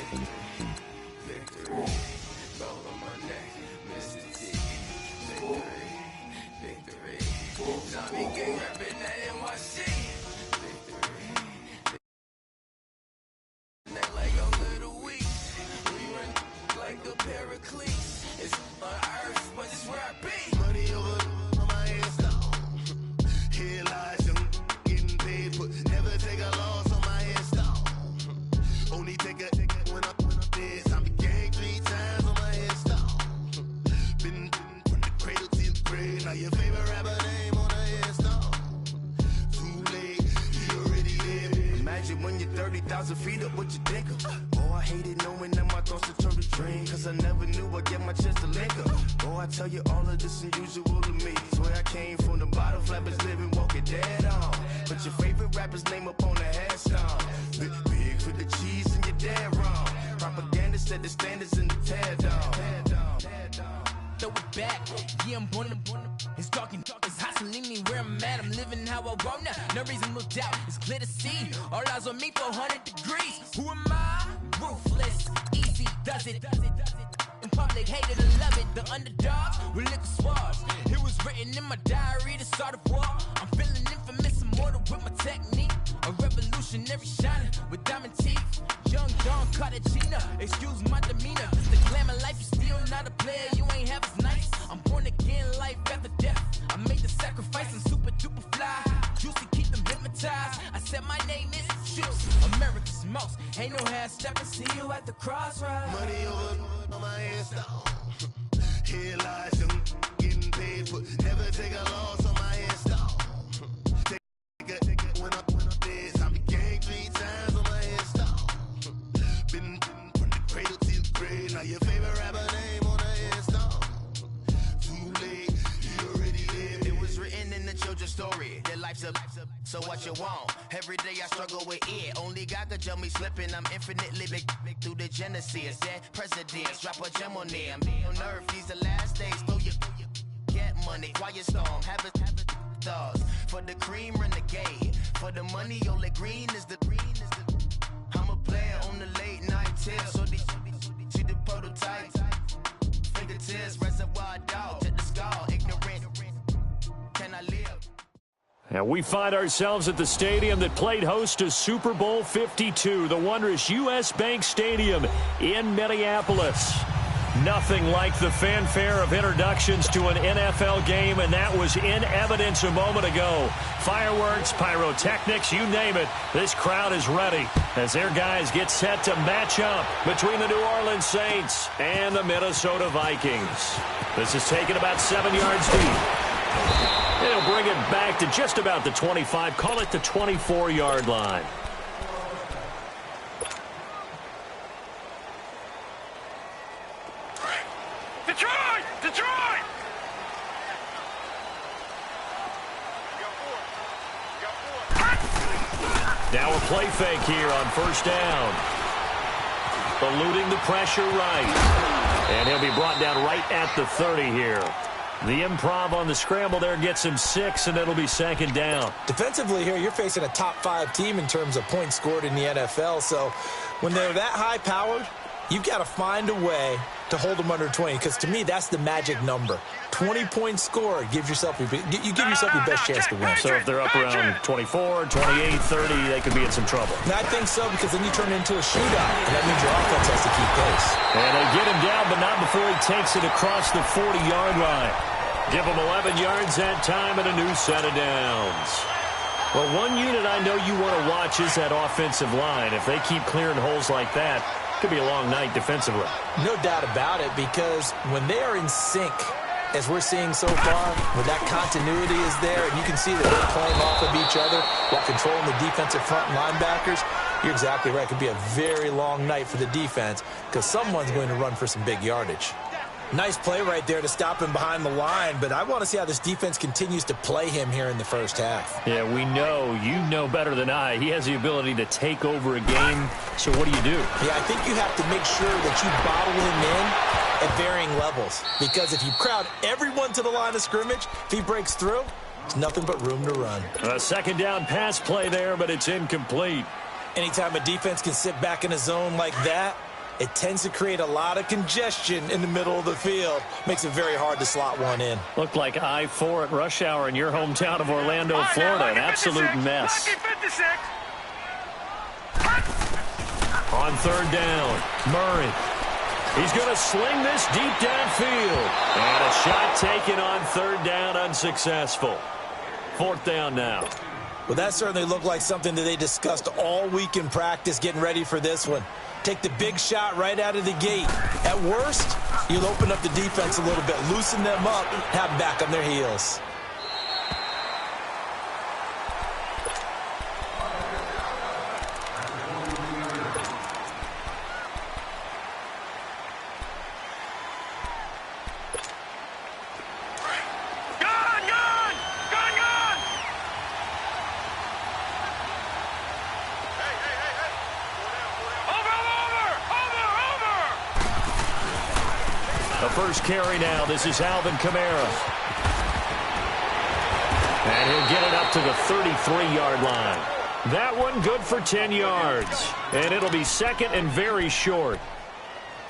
Victory, gold on my neck, Mr. T. Victory, victory. Zombie gang rapping that NYC. Victory. Neck like a little weak. We run like a paraclete. It's on earth, but it's where I be. Money over on my headstone. Here lies young, getting paid, but never take a loss on my headstone. Only take a when I'm dead. I'm gang 3 times on my headstone. Been from the cradle to the grave. Now your favorite rapper name on a headstone. Too late, you already live. Imagine when you're 30,000 feet up, what you think of? Oh, I hated knowing that my thoughts would turn to dream, cause I never knew I'd get my chance to link up. Oh, I tell you all of this unusual to me. Swear I came from the bottom, flappers living, walking dead on. Put your favorite rapper's name up on the headstone. Big for the cheese and you're dead wrong. Propaganda set the standards in the tear down. Throw it back, yeah, I'm born to. It's talking, it's hot, so leave me where I'm at. I'm living how I want now. No reason to doubt, it's clear to see. All eyes on me, 400 degrees. Who am I? Ruthless, easy, does it. In public, hated and love it. The underdogs with liquor swabs. It was written in my diary to start a war. I'm feeling infamous, immortal with my technique. A revolutionary shining with diamond teeth. Young Don Cartagena, excuse my demeanor. It's the glamour life, you still not a player, you ain't half as nice. I'm born again, life after death. I made the sacrifice, I'm super duper fly. Juicy, keep them hypnotized. I said my name is Juice, America's most. Ain't no half stepping, see you at the crossroads. Money over on my headstone. Here lies young, getting paid, but never take a loss on my headstone. Take a when I'm dead, I'm gang 3 times on my headstone. Been from the cradle to the grave. Now your favorite rapper name on a headstone. Too late, you already lived. It was written in the children's story. Their life's up, so what you want? Every day I struggle with it. Only God could jump me slipping. I'm infinitely big through the genesis. Dead presidents, drop a gem on them. On earth, these the last days. Throw your get money, quiet storm. Have it thoughts for the cream renegade. For the money, only green is the. I'm a player on the late night tip. So they see the prototype. Fingertips, reservoir dog to the skull. Ignorant. Can I live? And we find ourselves at the stadium that played host to Super Bowl 52, the wondrous U.S. Bank Stadium in Minneapolis. Nothing like the fanfare of introductions to an NFL game, and that was in evidence a moment ago. Fireworks, pyrotechnics, you name it. This crowd is ready as their guys get set to match up between the New Orleans Saints and the Minnesota Vikings. This is taken about 7 yards deep. It'll bring it back to just about the 25, call it the 24-yard line. Detroit! Detroit! Now a play fake here on first down. Eluding the pressure right. And he'll be brought down right at the 30 here. The improv on the scramble there gets him 6, and it'll be second down. Defensively here, you're facing a top-5 team in terms of points scored in the NFL. So when they're that high-powered, you've got to find a way to hold them under 20, because to me, that's the magic number. 20 points scored, you give yourself your best chance to win. So if they're up around 24, 28, 30, they could be in some trouble. And I think so, because then you turn it into a shootout, and that means your offense has to keep pace. And they get him down, but not before he takes it across the 40-yard line. Give him 11 yards that time and a new set of downs. Well, one unit I know you want to watch is that offensive line. If they keep clearing holes like that, it could be a long night defensively. No doubt about it, because when they are in sync, as we're seeing so far, when that continuity is there, and you can see that they're playing off of each other while controlling the defensive front linebackers, you're exactly right. It could be a very long night for the defense, because someone's going to run for some big yardage. Nice play right there to stop him behind the line, but I want to see how this defense continues to play him here in the first half. Yeah, we know, you know better than I, he has the ability to take over a game, so what do you do? Yeah, I think you have to make sure that you bottle him in at varying levels, because if you crowd everyone to the line of scrimmage, if he breaks through, there's nothing but room to run. A second down pass play there, but it's incomplete. Anytime a defense can sit back in a zone like that, it tends to create a lot of congestion in the middle of the field. Makes it very hard to slot one in. Looked like I-4 at rush hour in your hometown of Orlando, Florida. An absolute mess. On third down, Murray. He's going to sling this deep downfield. And a shot taken on third down, unsuccessful. Fourth down now. Well, that certainly looked like something that they discussed all week in practice getting ready for this one. Take the big shot right out of the gate. At worst, you'll open up the defense a little bit, loosen them up, have them back on their heels. First carry now. This is Alvin Kamara. And he'll get it up to the 33-yard line. That one good for 10 yards. And it'll be second and very short.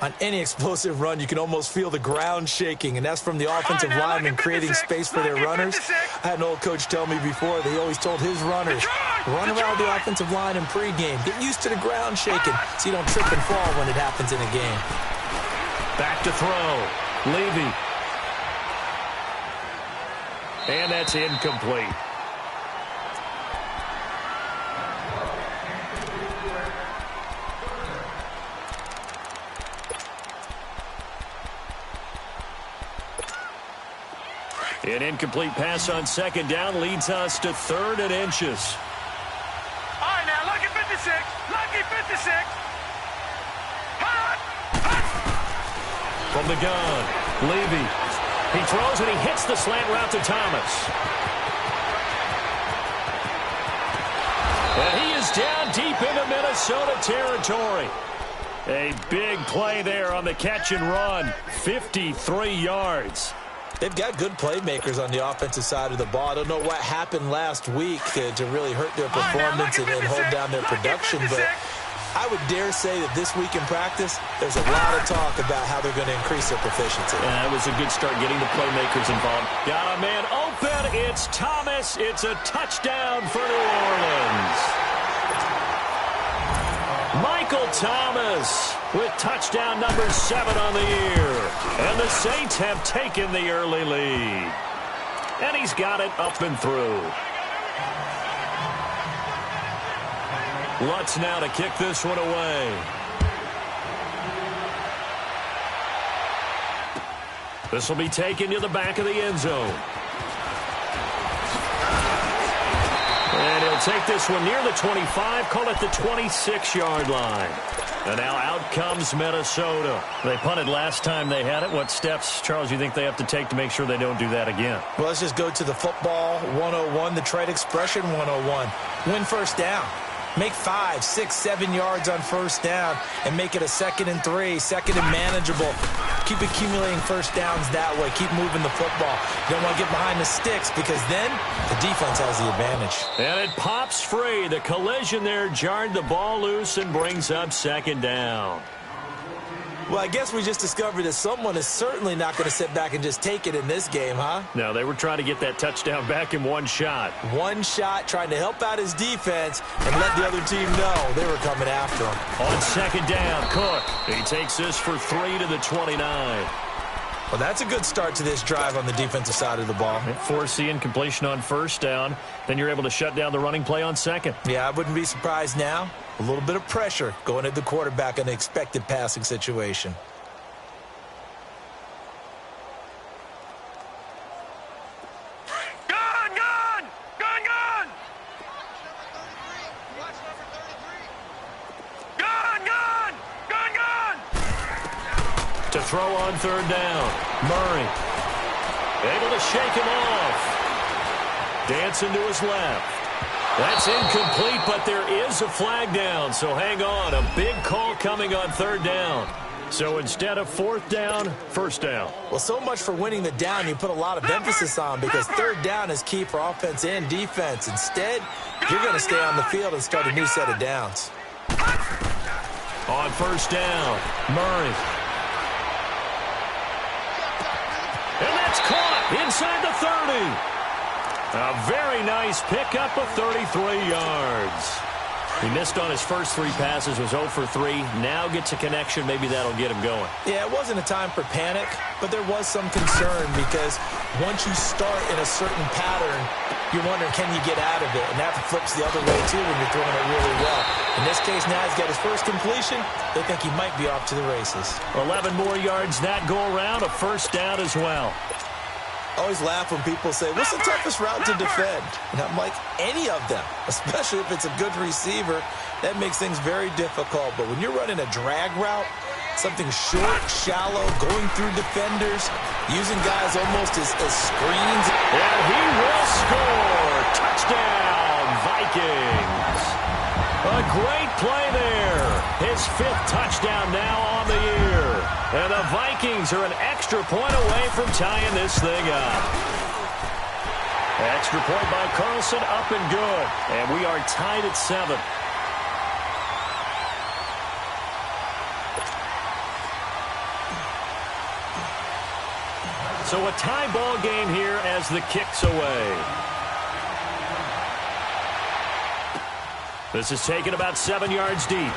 On any explosive run, you can almost feel the ground shaking, and that's from the offensive linemen creating space for their runners. I had an old coach tell me before that he always told his runners, run around the offensive line in pregame. Get used to the ground shaking so you don't trip and fall when it happens in a game. Back to throw. Levy. And that's incomplete. An incomplete pass on second down leads us to third and inches. All right, now, lucky 56. Lucky 56. From the gun, Levy. He throws and he hits the slant route to Thomas. And he is down deep into Minnesota territory. A big play there on the catch and run. 53 yards. They've got good playmakers on the offensive side of the ball. I don't know what happened last week to really hurt their performance and hold down their production, but I would dare say that this week in practice, there's a lot of talk about how they're going to increase their proficiency. That was a good start getting the playmakers involved. Got a man open. It's Thomas. It's a touchdown for New Orleans. Michael Thomas with touchdown number 7 on the year. And the Saints have taken the early lead. And he's got it up and through. Lutz now to kick this one away. This will be taken to the back of the end zone. And he'll take this one near the 25, call it the 26-yard line. And now out comes Minnesota. They punted last time they had it. What steps, Charles, you think they have to take to make sure they don't do that again? Well, let's just go to the football 101, the trade expression 101. Win first down. Make 5, 6, 7 yards on first down and make it a 2nd and 3, 2nd and manageable. Keep accumulating first downs that way. Keep moving the football. You don't want to get behind the sticks because then the defense has the advantage. And it pops free. The collision there jarred the ball loose and brings up 2nd down. Well, I guess we just discovered that someone is certainly not going to sit back and just take it in this game, huh? No, they were trying to get that touchdown back in one shot. One shot, trying to help out his defense and let the other team know they were coming after him. On 2nd down, Cook. He takes this for 3 to the 29. Well, that's a good start to this drive on the defensive side of the ball. Force the incompletion on first down. Then you're able to shut down the running play on second. Yeah, I wouldn't be surprised now. A little bit of pressure going at the quarterback in an expected passing situation. Gun! Gun! Gun! Gun! Gun! Gun! Gun! Gun! To throw on 3rd down. Murray. Able to shake him off. Dancing to his left. That's incomplete, but there is a flag down, so hang on. A big call coming on 3rd down. So instead of 4th down, 1st down. Well, so much for winning the down you put a lot of emphasis on because 3rd down is key for offense and defense. Instead, you're going to stay on the field and start a new set of downs. On first down, Murray. And that's caught inside the 30. A very nice pickup of 33 yards. He missed on his first 3 passes, was 0 for 3. Now gets a connection. Maybe that'll get him going. Yeah, it wasn't a time for panic, but there was some concern because once you start in a certain pattern, you're wondering, can you get out of it? And that flips the other way, too, when you're throwing it really well. In this case, now he's got his first completion. They think he might be off to the races. 11 more yards that go around, a first down as well. I always laugh when people say, what's the toughest route to defend? And I'm like, any of them, especially if it's a good receiver. That makes things very difficult. But when you're running a drag route, something short, shallow, going through defenders, using guys almost as screens. And he will score. Touchdown, Vikings. A great play there. His 5th touchdown now on the year. And the Vikings are an extra point away from tying this thing up. Extra point by Carlson, up and good. And we are tied at 7. So a tie ball game here as the kick's away. This is taken about 7 yards deep.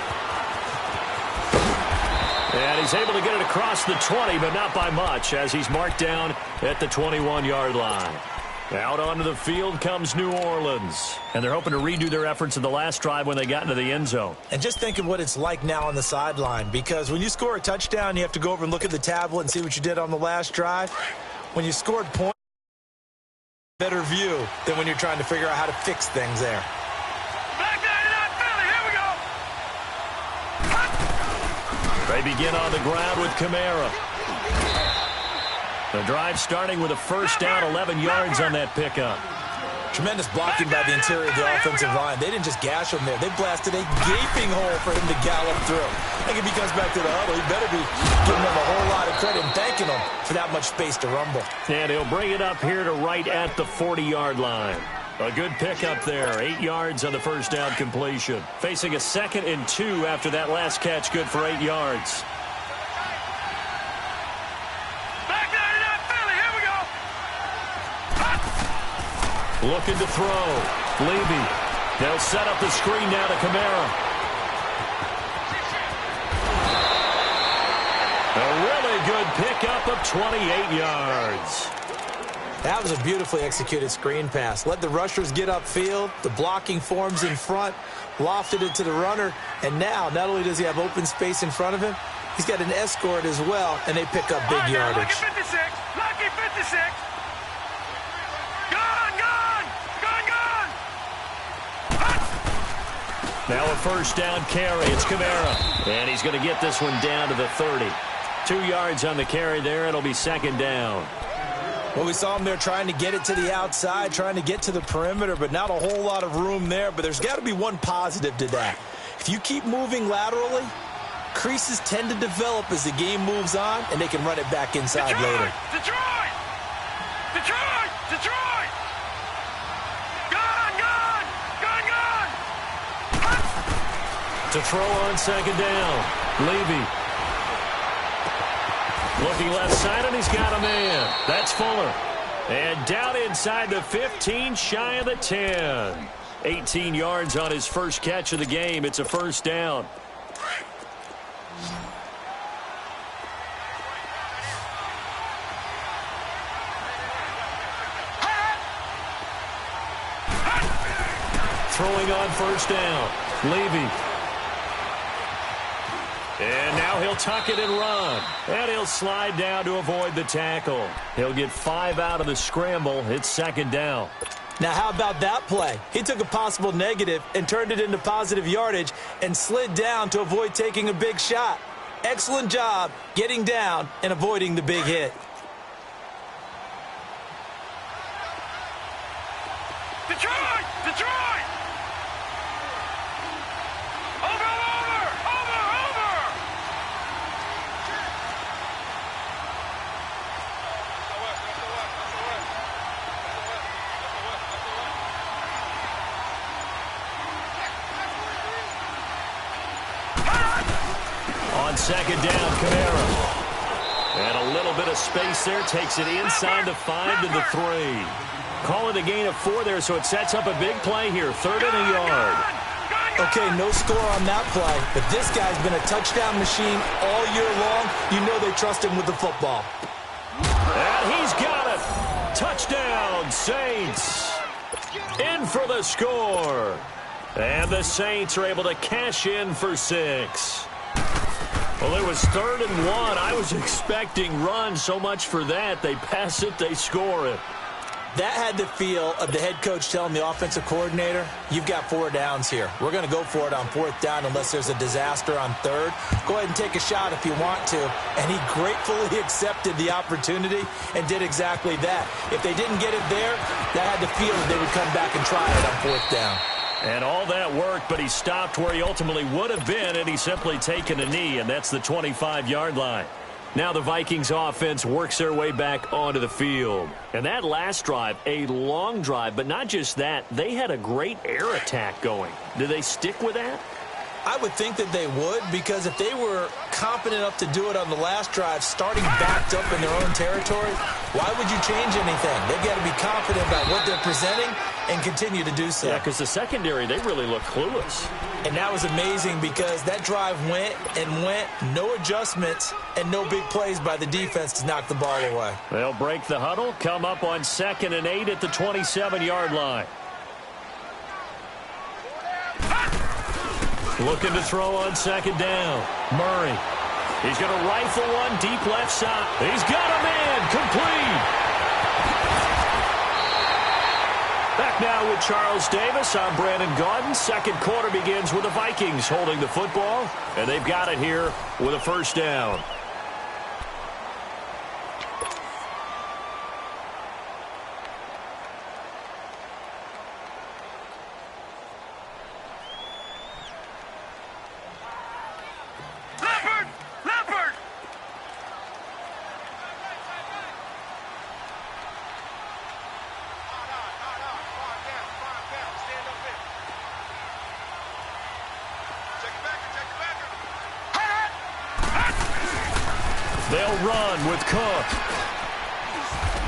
And he's able to get it across the 20, but not by much, as he's marked down at the 21-yard line. Out onto the field comes New Orleans. And they're hoping to redo their efforts in the last drive when they got into the end zone. And just think of what it's like now on the sideline, because when you score a touchdown, you have to go over and look at the tablet and see what you did on the last drive. When you scored points, better view than when you're trying to figure out how to fix things there. They begin on the ground with Kamara. The drive starting with a first down, 11 yards on that pickup. Tremendous blocking by the interior of the offensive line. They didn't just gash him there. They blasted a gaping hole for him to gallop through. I think if he comes back to the huddle, he better be giving them a whole lot of credit and thanking them for that much space to rumble. And he'll bring it up here to right at the 40-yard line. A good pickup there, 8 yards on the first down completion. Facing a 2nd and 2 after that last catch, good for 8 yards. Looking to throw. Levy. They'll set up the screen now to Kamara. A really good pickup of 28 yards. That was a beautifully executed screen pass. Let the rushers get upfield. The blocking forms in front. Lofted it to the runner. And now, not only does he have open space in front of him, he's got an escort as well, and they pick up big yardage. Lucky 56. Lucky 56. Gone, gone. Gone, gone. Now a first down carry. It's Kamara. And he's going to get this one down to the 30. 2 yards on the carry there. It'll be 2nd down. Well, we saw him there trying to get it to the outside, trying to get to the perimeter, but not a whole lot of room there. But there's got to be one positive to that. If you keep moving laterally, creases tend to develop as the game moves on, and they can run it back inside later. Detroit! Detroit! Detroit! Gone, gone! Gone, gone! To throw on 2nd down. Levy. Looking left side, and he's got a man. That's Fuller. And down inside the 15, shy of the 10. 18 yards on his first catch of the game. It's a first down. Throwing on first down. Levy. And now he'll tuck it and run. And he'll slide down to avoid the tackle. He'll get 5 out of the scramble. It's 2nd down. Now, how about that play? He took a possible negative and turned it into positive yardage and slid down to avoid taking a big shot. Excellent job getting down and avoiding the big hit. Detroit! Detroit! Over, over! Over, over! on second down, Kamara. And a little bit of space there. Takes it inside the 5 to the 3. Call it a gain of 4 there, so it sets up a big play here. 3rd and a yard. Okay, no score on that play, but this guy's been a touchdown machine all year long. You know they trust him with the football. And he's got it. Touchdown, Saints. In for the score. And the Saints are able to cash in for 6. Well, it was 3rd and 1. I was expecting run, so much for that. They pass it, they score it. That had the feel of the head coach telling the offensive coordinator, you've got 4 downs here. We're going to go for it on 4th down unless there's a disaster on 3rd. Go ahead and take a shot if you want to. And he gratefully accepted the opportunity and did exactly that. If they didn't get it there, that had the feel that they would come back and try it on 4th down. And all that worked, but he stopped where he ultimately would have been, and he's simply taken a knee, and that's the 25-yard line. Now the Vikings offense works their way back onto the field. And that last drive, a long drive, but not just that, they had a great air attack going. Do they stick with that? I would think that they would, because if they were confident enough to do it on the last drive, starting backed up in their own territory, why would you change anything? They've got to be confident about what they're presenting and continue to do so. Yeah, because the secondary, they really look clueless. And that was amazing because that drive went and went, no adjustments, and no big plays by the defense to knock the ball away. They'll break the huddle, come up on 2nd and 8 at the 27-yard line. Looking to throw on 2nd down. Murray. He's going to rifle one deep left side. He's got a man. Complete. Back now with Charles Davis. I'm Brandon Gaudin. Second quarter begins with the Vikings holding the football, and they've got it here with a 1st down. They'll run with Cook.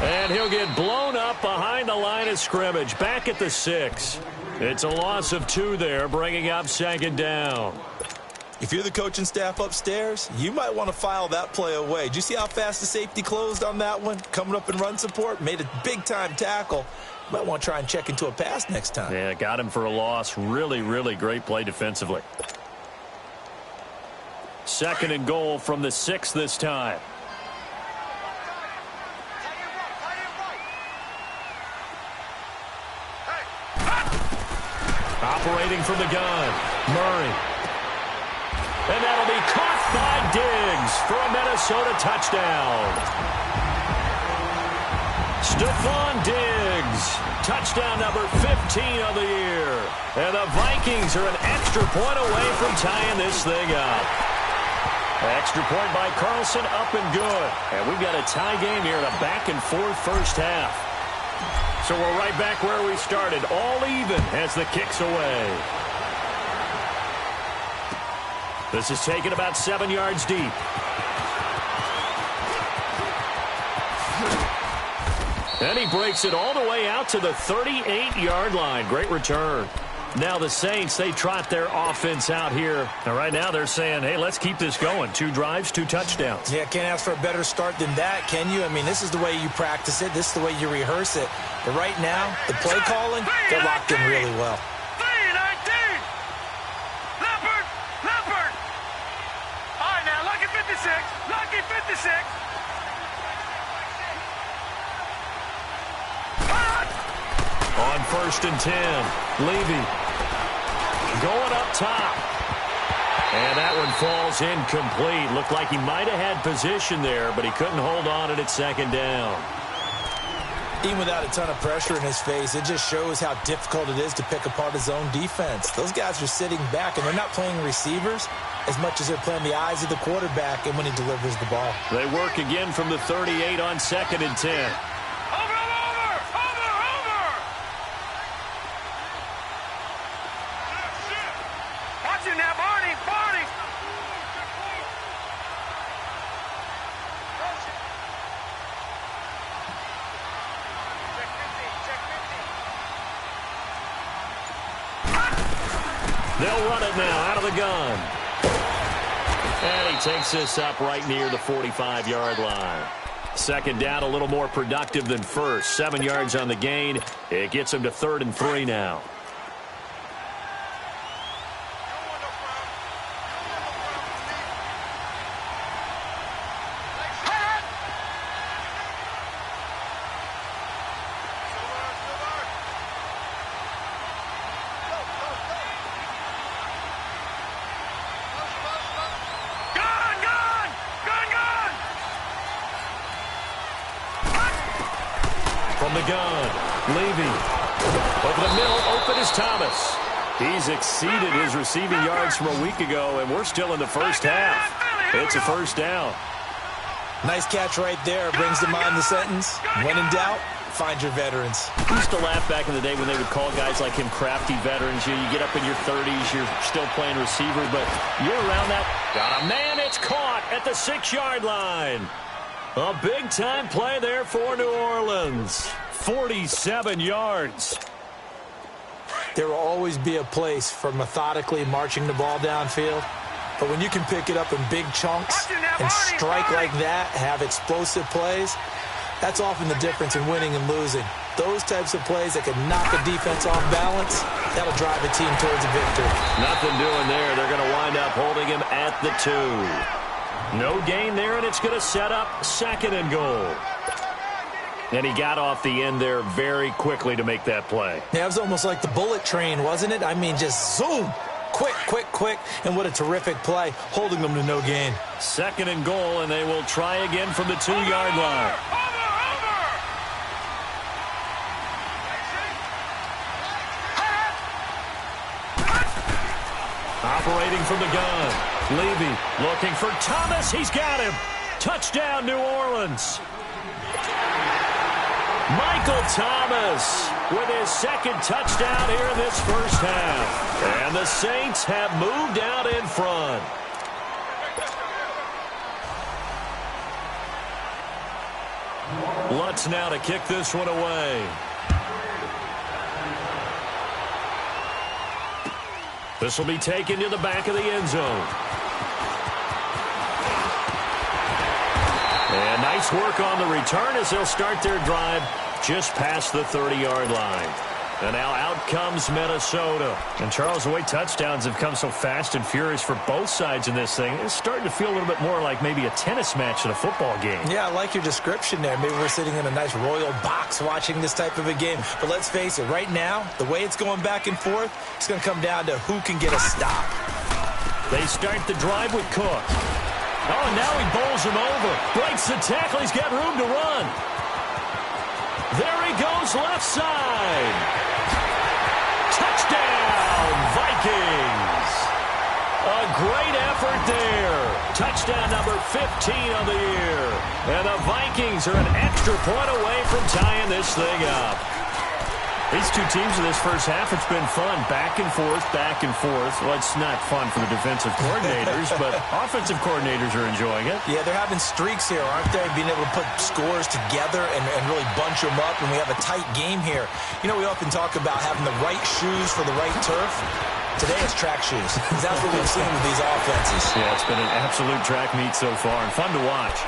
And he'll get blown up behind the line of scrimmage. Back at the 6. It's a loss of 2 there, bringing up 2nd down. If you're the coaching staff upstairs, you might want to file that play away. Did you see how fast the safety closed on that one? Coming up in run support, made a big-time tackle. Might want to try and check into a pass next time. Yeah, got him for a loss. Really, really great play defensively. 2nd and goal from the 6 this time. Operating from the gun, Murray. And that'll be caught by Diggs for a Minnesota touchdown. Stephon Diggs, touchdown number 15 of the year. And the Vikings are an extra point away from tying this thing up. Extra point by Carlson, up and good. And we've got a tie game here in a back-and-forth first half. So we're right back where we started, all even as the kick's away. This is taken about 7 yards deep. And he breaks it all the way out to the 38-yard line. Great return. Now the Saints, they trot their offense out here. And right now they're saying, hey, let's keep this going. 2 drives, 2 touchdowns. Yeah, can't ask for a better start than that, can you? I mean, this is the way you practice it. This is the way you rehearse it. But right now, the play calling, they're locked in really well. 3-19. Leopard. All right, now, lucky 56. Lucky 56. On 1st and 10, Levy going up top. And that one falls incomplete. Looked like he might have had position there, but he couldn't hold on it at 2nd down. Even without a ton of pressure in his face, it just shows how difficult it is to pick apart his own defense. Those guys are sitting back, and they're not playing receivers as much as they're playing the eyes of the quarterback and when he delivers the ball. They work again from the 38 on 2nd and 10. They'll run it now out of the gun. And he takes this up right near the 45-yard line. Second down, a little more productive than first. 7 yards on the gain. It gets him to 3rd and 3 now. From the gun, Levy. Over the middle, open is Thomas. He's exceeded his receiving yards from a week ago, and we're still in the first half. It's a first down. Nice catch right there. Brings to mind the sentence, when in doubt, find your veterans. We used to laugh back in the day when they would call guys like him crafty veterans. You get up in your 30s, you're still playing receiver, but you're around that. Got a man, it's caught at the 6-yard line. A big-time play there for New Orleans. 47 yards. There will always be a place for methodically marching the ball downfield. But when you can pick it up in big chunks and strike like that, have explosive plays, that's often the difference in winning and losing. Those types of plays that can knock a defense off balance, that'll drive a team towards a victory. Nothing doing there. They're going to wind up holding him at the 2. No gain there, and it's going to set up 2nd and goal. And he got off the end there very quickly to make that play. Yeah, it was almost like the bullet train, wasn't it? I mean, just zoom. Quick, quick, quick. And what a terrific play, holding them to no gain. 2nd and goal, and they will try again from the 2-yard line. Operating from the gun. Levy looking for Thomas. He's got him. Touchdown, New Orleans. Michael Thomas with his 2nd touchdown here in this first half. And the Saints have moved out in front. Lutz now to kick this one away. This will be taken to the back of the end zone. And nice work on the return as they'll start their drive just past the 30-yard line. And now out comes Minnesota. And, Charles, the way touchdowns have come so fast and furious for both sides in this thing, it's starting to feel a little bit more like maybe a tennis match in a football game. Yeah, I like your description there. Maybe we're sitting in a nice royal box watching this type of a game. But let's face it, right now, the way it's going back and forth, it's going to come down to who can get a stop. They start the drive with Cook. Oh, and now he bowls him over. Breaks the tackle. He's got room to run. There he goes left side. Touchdown, Vikings. A great effort there. Touchdown number 15 on the year. And the Vikings are an extra point away from tying this thing up. These two teams in this first half, it's been fun. Back and forth, back and forth. Well, it's not fun for the defensive coordinators, but offensive coordinators are enjoying it. Yeah, they're having streaks here, aren't they? Being able to put scores together and really bunch them up, and we have a tight game here. You know, we often talk about having the right shoes for the right turf. Today it's track shoes. That's what we've seen with these offenses. Yeah, it's been an absolute track meet so far, and fun to watch.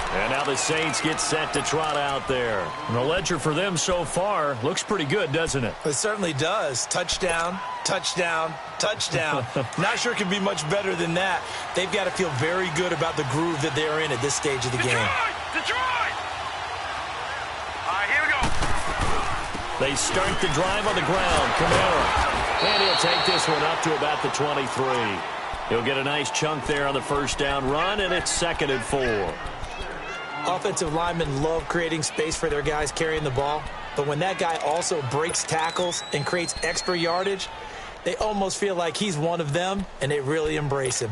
And now the Saints get set to trot out there. And the ledger for them so far looks pretty good, doesn't it? It certainly does. Touchdown, touchdown, touchdown. Not sure it can be much better than that. They've got to feel very good about the groove that they're in at this stage of the game. Detroit! All right, here we go. They start the drive on the ground. Kamara. And he'll take this one up to about the 23. He'll get a nice chunk there on the first down run, and it's 2nd and 4. Offensive linemen love creating space for their guys carrying the ball, but when that guy also breaks tackles and creates extra yardage, they almost feel like he's one of them, and they really embrace him.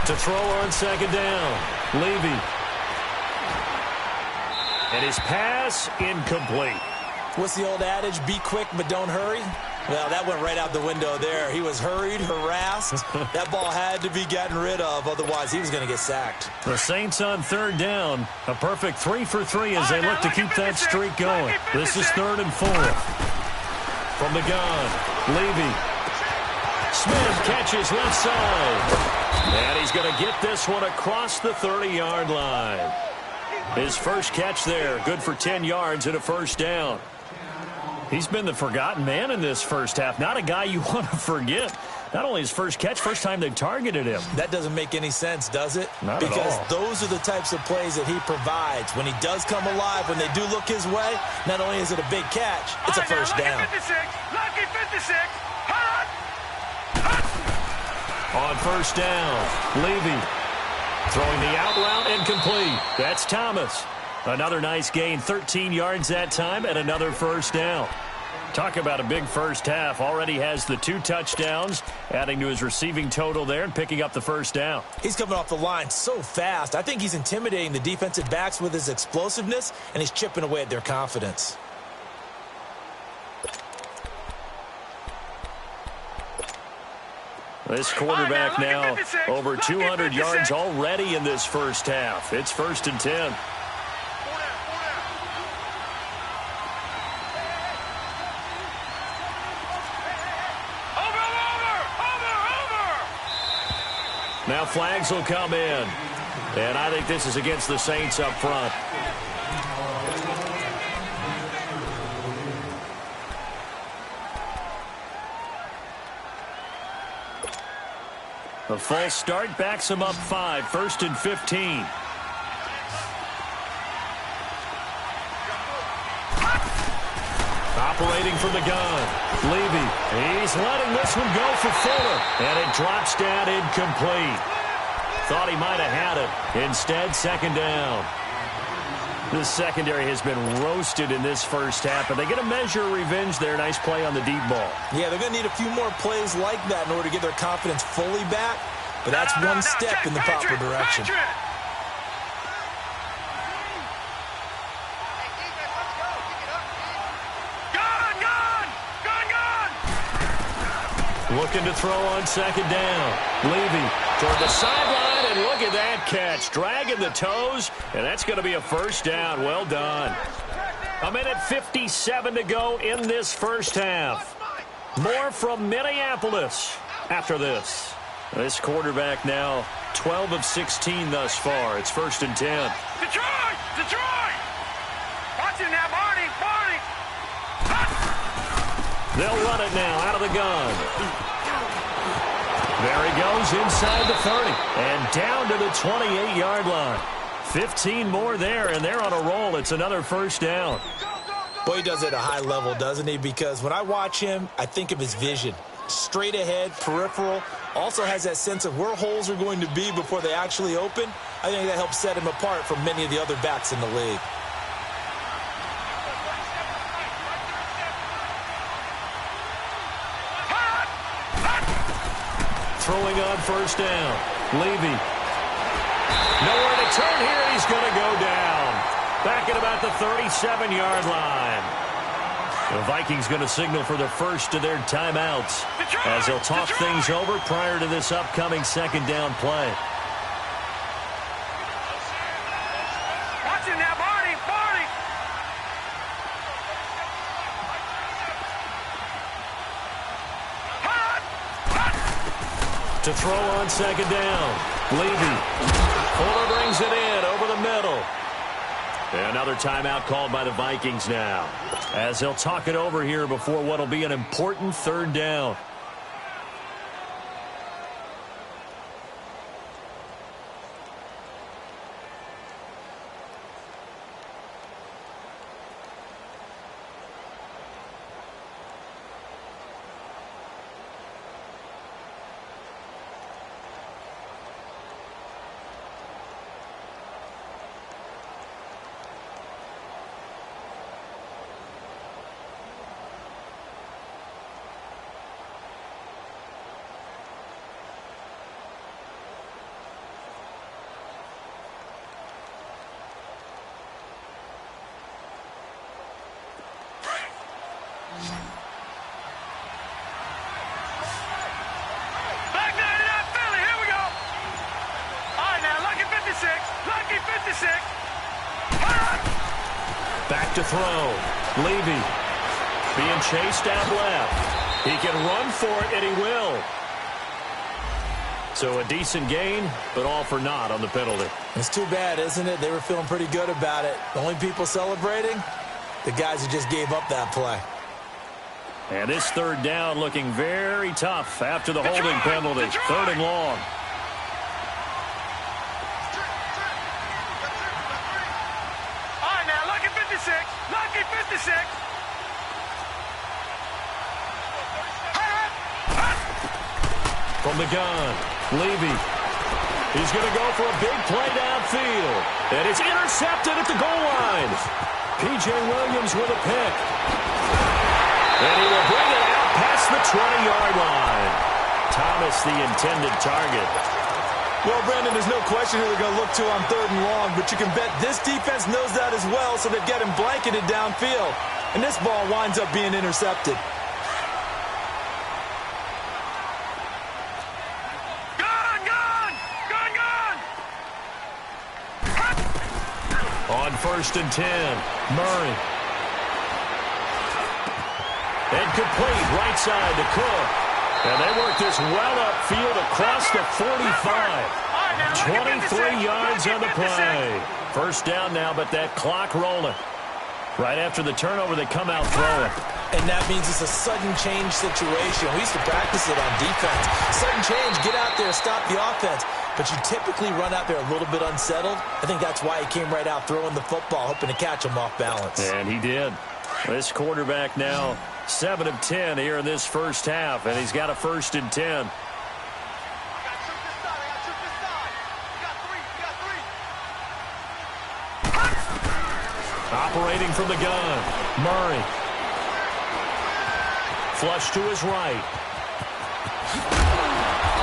To throw on 2nd down. Levy. And his pass incomplete. What's the old adage? Be quick, but don't hurry. Well, that went right out the window there. He was hurried, harassed. That ball had to be gotten rid of, otherwise he was going to get sacked. The Saints on third down. A perfect 3 for 3 as they look to keep that streak going. This is 3rd and 4. From the gun, Levy. Smith catches left side. And he's going to get this one across the 30-yard line. His first catch there, good for 10 yards and a first down. He's been the forgotten man in this first half. Not a guy you want to forget. Not only his first catch, first time they've targeted him. That doesn't make any sense, does it? Not because at all. Those are the types of plays that he provides. When he does come alive, when they do look his way, not only is it a big catch, it's a first down. Lucky 56. Hot. On first down, Levy throwing the out route incomplete. That's Thomas. Another nice gain, 13 yards that time, and another first down. Talk about a big first half. Already has the 2 touchdowns, adding to his receiving total there and picking up the first down. He's coming off the line so fast. I think he's intimidating the defensive backs with his explosiveness, and he's chipping away at their confidence. This quarterback now over 200 yards already in this first half. It's 1st and 10. Now flags will come in. And I think this is against the Saints up front. A false start backs him up 5, 1st and 15. Operating from the gun, Levy. He's letting this one go for Fuller, and it drops down incomplete. Thought he might have had it. Instead, 2nd down. This secondary has been roasted in this first half, but they get a measure of revenge there. Nice play on the deep ball. Yeah, they're going to need a few more plays like that in order to get their confidence fully back, but that's one step in the proper direction. Looking to throw on 2nd down. Levy toward the sideline, and look at that catch. Dragging the toes, and that's going to be a first down. Well done. 1:57 to go in this first half. More from Minneapolis after this. This quarterback now 12 of 16 thus far. It's 1st and 10. Detroit! Detroit! Watch it now, Barney! Barney! They'll run it now out of the gun. There he goes inside the 30 and down to the 28-yard line. 15 more there, and they're on a roll. It's another first down. Boy, he does it at a high level, doesn't he? Because when I watch him, I think of his vision. Straight ahead, peripheral. Also has that sense of where holes are going to be before they actually open. I think that helps set him apart from many of the other backs in the league. Throwing on first down. Levy. Nowhere to turn here. He's going to go down. Back at about the 37-yard line. The Vikings going to signal for the first of their timeouts as they'll talk things over prior to this upcoming 2nd down play. Watch it now, Barney! Barney! To throw on 2nd down. Levy. Fuller brings it in over the middle. And another timeout called by the Vikings now, as they'll talk it over here before what will be an important 3rd down. to throw. Levy being chased out left. He can run for it, and he will. So a decent gain, but all for naught on the penalty. It's too bad, isn't it? They were feeling pretty good about it. The only people celebrating, the guys who just gave up that play. And this third down looking very tough after the holding penalty. Third and long. All right, now, lucky 56. Lucky 56. From the gun, Levy. He's going to go for a big play downfield. And it's intercepted at the goal line. P.J. Williams with a pick. And he will bring it out past the 20-yard line. Thomas, the intended target. Well, Brandon, there's no question who they're going to look to on third and long, but you can bet this defense knows that as well, so they get him blanketed downfield. And this ball winds up being intercepted. On 1st and 10, Murray. And complete right side to Cook. And they work this well upfield across the 45. 23 yards on the play. First down now, but that clock rolling. Right after the turnover, they come out throwing. And that means it's a sudden change situation. We used to practice it on defense. Sudden change, get out there, stop the offense. But you typically run out there a little bit unsettled. I think that's why he came right out throwing the football, hoping to catch him off balance. And he did. This quarterback now 7 of 10 here in this first half, and he's got a 1st and 10. Operating from the gun, Murray. Flush to his right.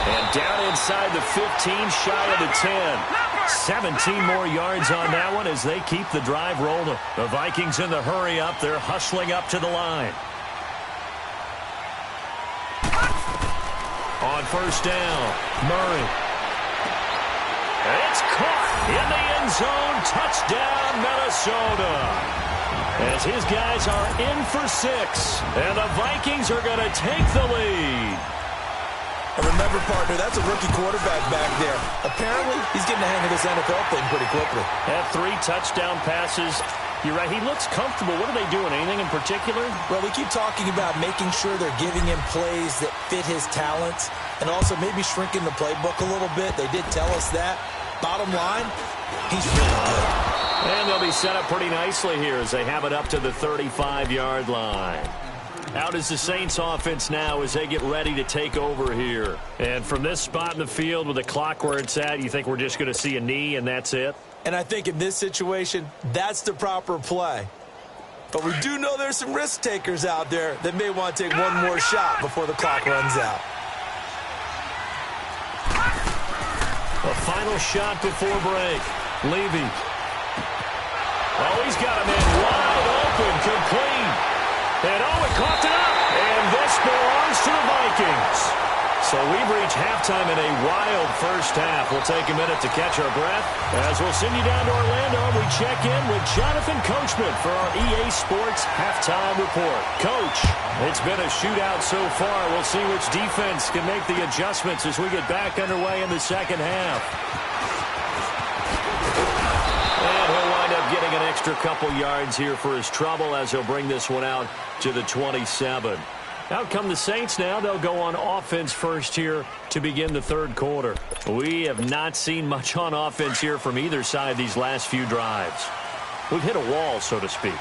And down inside the 15, shy of the 10. 17 more yards on that one as they keep the drive rolling. The Vikings in the hurry up. They're hustling up to the line. On first down, Murray. And it's caught in the end zone. Touchdown, Minnesota. As his guys are in for 6. And the Vikings are going to take the lead. And remember, partner, that's a rookie quarterback back there. Apparently, he's getting the hang of this NFL thing pretty quickly. Had 3 touchdown passes. You're right, he looks comfortable. What are they doing? Anything in particular? Well, we keep talking about making sure they're giving him plays that fit his talents and also maybe shrinking the playbook a little bit. They did tell us that. Bottom line, he's really good. And they'll be set up pretty nicely here as they have it up to the 35-yard line. Out is the Saints offense now as they get ready to take over here. And from this spot in the field with the clock where it's at, you think we're just going to see a knee and that's it? And I think in this situation, that's the proper play. But we do know there's some risk takers out there that may want to take one more shot before the clock runs out. A final shot before break. Levy. Oh, he's got a man wide open, complete. And oh, it coughed it up. And this belongs to the Vikings. So we've reached halftime in a wild first half. We'll take a minute to catch our breath as we'll send you down to Orlando. We check in with Jonathan Coachman for our EA Sports Halftime Report. Coach, it's been a shootout so far. We'll see which defense can make the adjustments as we get back underway in the second half. And he'll wind up getting an extra couple yards here for his trouble as he'll bring this one out to the 27. Out come the Saints now. They'll go on offense first here to begin the third quarter. We have not seen much on offense here from either side these last few drives. We've hit a wall, so to speak.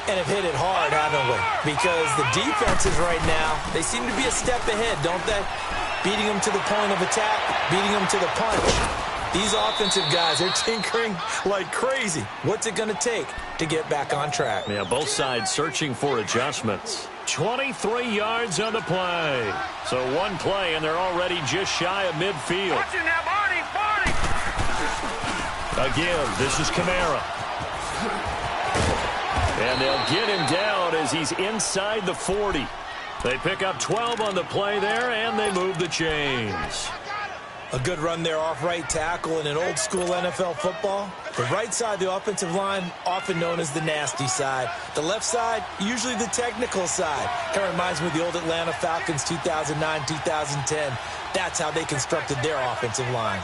And have hit it hard, haven't we? Because the defenses right now, they seem to be a step ahead, don't they? Beating them to the point of attack, beating them to the punch. These offensive guys, they're tinkering like crazy. What's it going to take to get back on track? Yeah, both sides searching for adjustments. 23 yards on the play. So one play, and they're already just shy of midfield. Watch it now, Barney! Again, this is Kamara. And they'll get him down as he's inside the 40. They pick up 12 on the play there, and they move the chains. A good run there off right tackle in an old school NFL football. The right side of the offensive line, often known as the nasty side. The left side, usually the technical side. Kind of reminds me of the old Atlanta Falcons 2009, 2010. That's how they constructed their offensive line.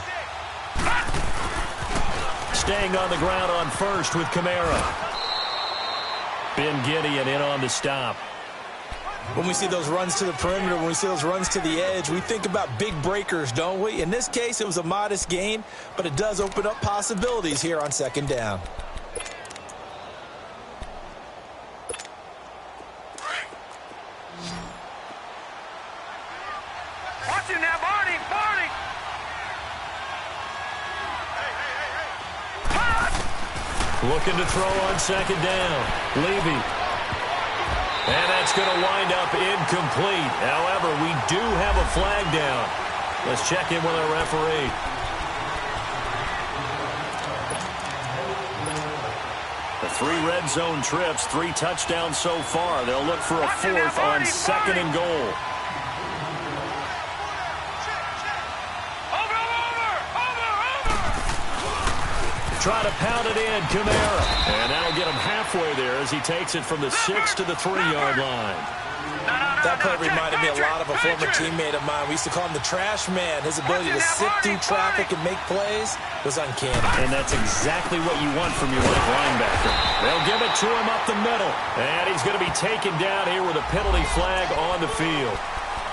Staying on the ground on first with Kamara. Ben Gideon in on the stop. When we see those runs to the perimeter, when we see those runs to the edge, we think about big breakers, don't we? In this case, it was a modest gain, but it does open up possibilities here on second down. Watch him now, Barney! Barney! Looking to throw on second down. Levy. And that's going to wind up incomplete. However, we do have a flag down. Let's check in with our referee. The 3 red zone trips, 3 touchdowns so far. They'll look for a 4th on second and goal. Try to pound it in, Kamara. And that'll get him halfway there as he takes it from the 6 to the 3-yard line. That play reminded me a lot of a former teammate of mine. We used to call him the trash man. His ability to sift through traffic and make plays was uncanny. And that's exactly what you want from your right linebacker. They'll give it to him up the middle. And he's going to be taken down here with a penalty flag on the field.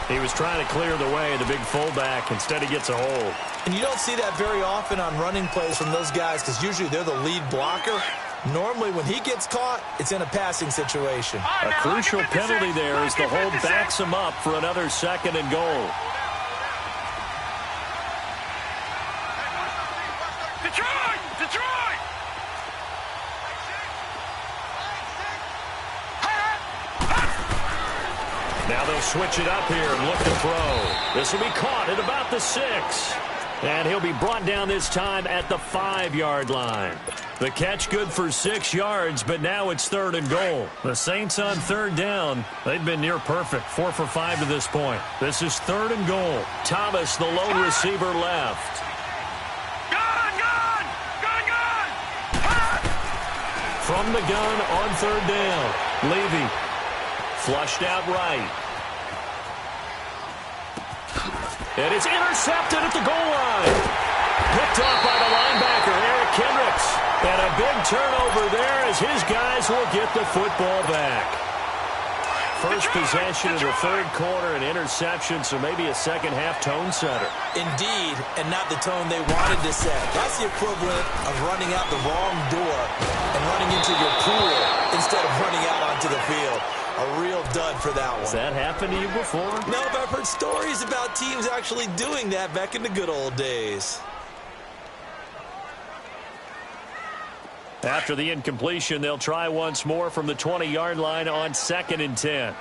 He was trying to clear the way, the big fullback. Instead, he gets a hold. And you don't see that very often on running plays from those guys because usually they're the lead blocker. Normally, when he gets caught, it's in a passing situation. A crucial penalty there as the hold backs him up for another second and goal. Detroit! Detroit! Now they'll switch it up here and look to throw. This will be caught at about the 6. And he'll be brought down this time at the 5-yard line. The catch good for 6 yards, but now it's 3rd and goal. The Saints on 3rd down. They've been near perfect, 4 for 5 to this point. This is 3rd and goal. Thomas, the lone receiver, left. Gun! Gun! Gun! Gun! From the gun on 3rd down. Levy. Flushed out right. And it's intercepted at the goal line. Picked off by the linebacker, Eric Kendricks. And a big turnover there as his guys will get the football back. First possession of the 3rd quarter, an interception, so maybe a second-half tone setter. Indeed, and not the tone they wanted to set. That's the equivalent of running out the wrong door and running into your pool instead of running out onto the field. A real dud for that one. Has that happened to you before? No, but I've heard stories about teams actually doing that back in the good old days. After the incompletion, they'll try once more from the 20-yard line on 2nd and 10.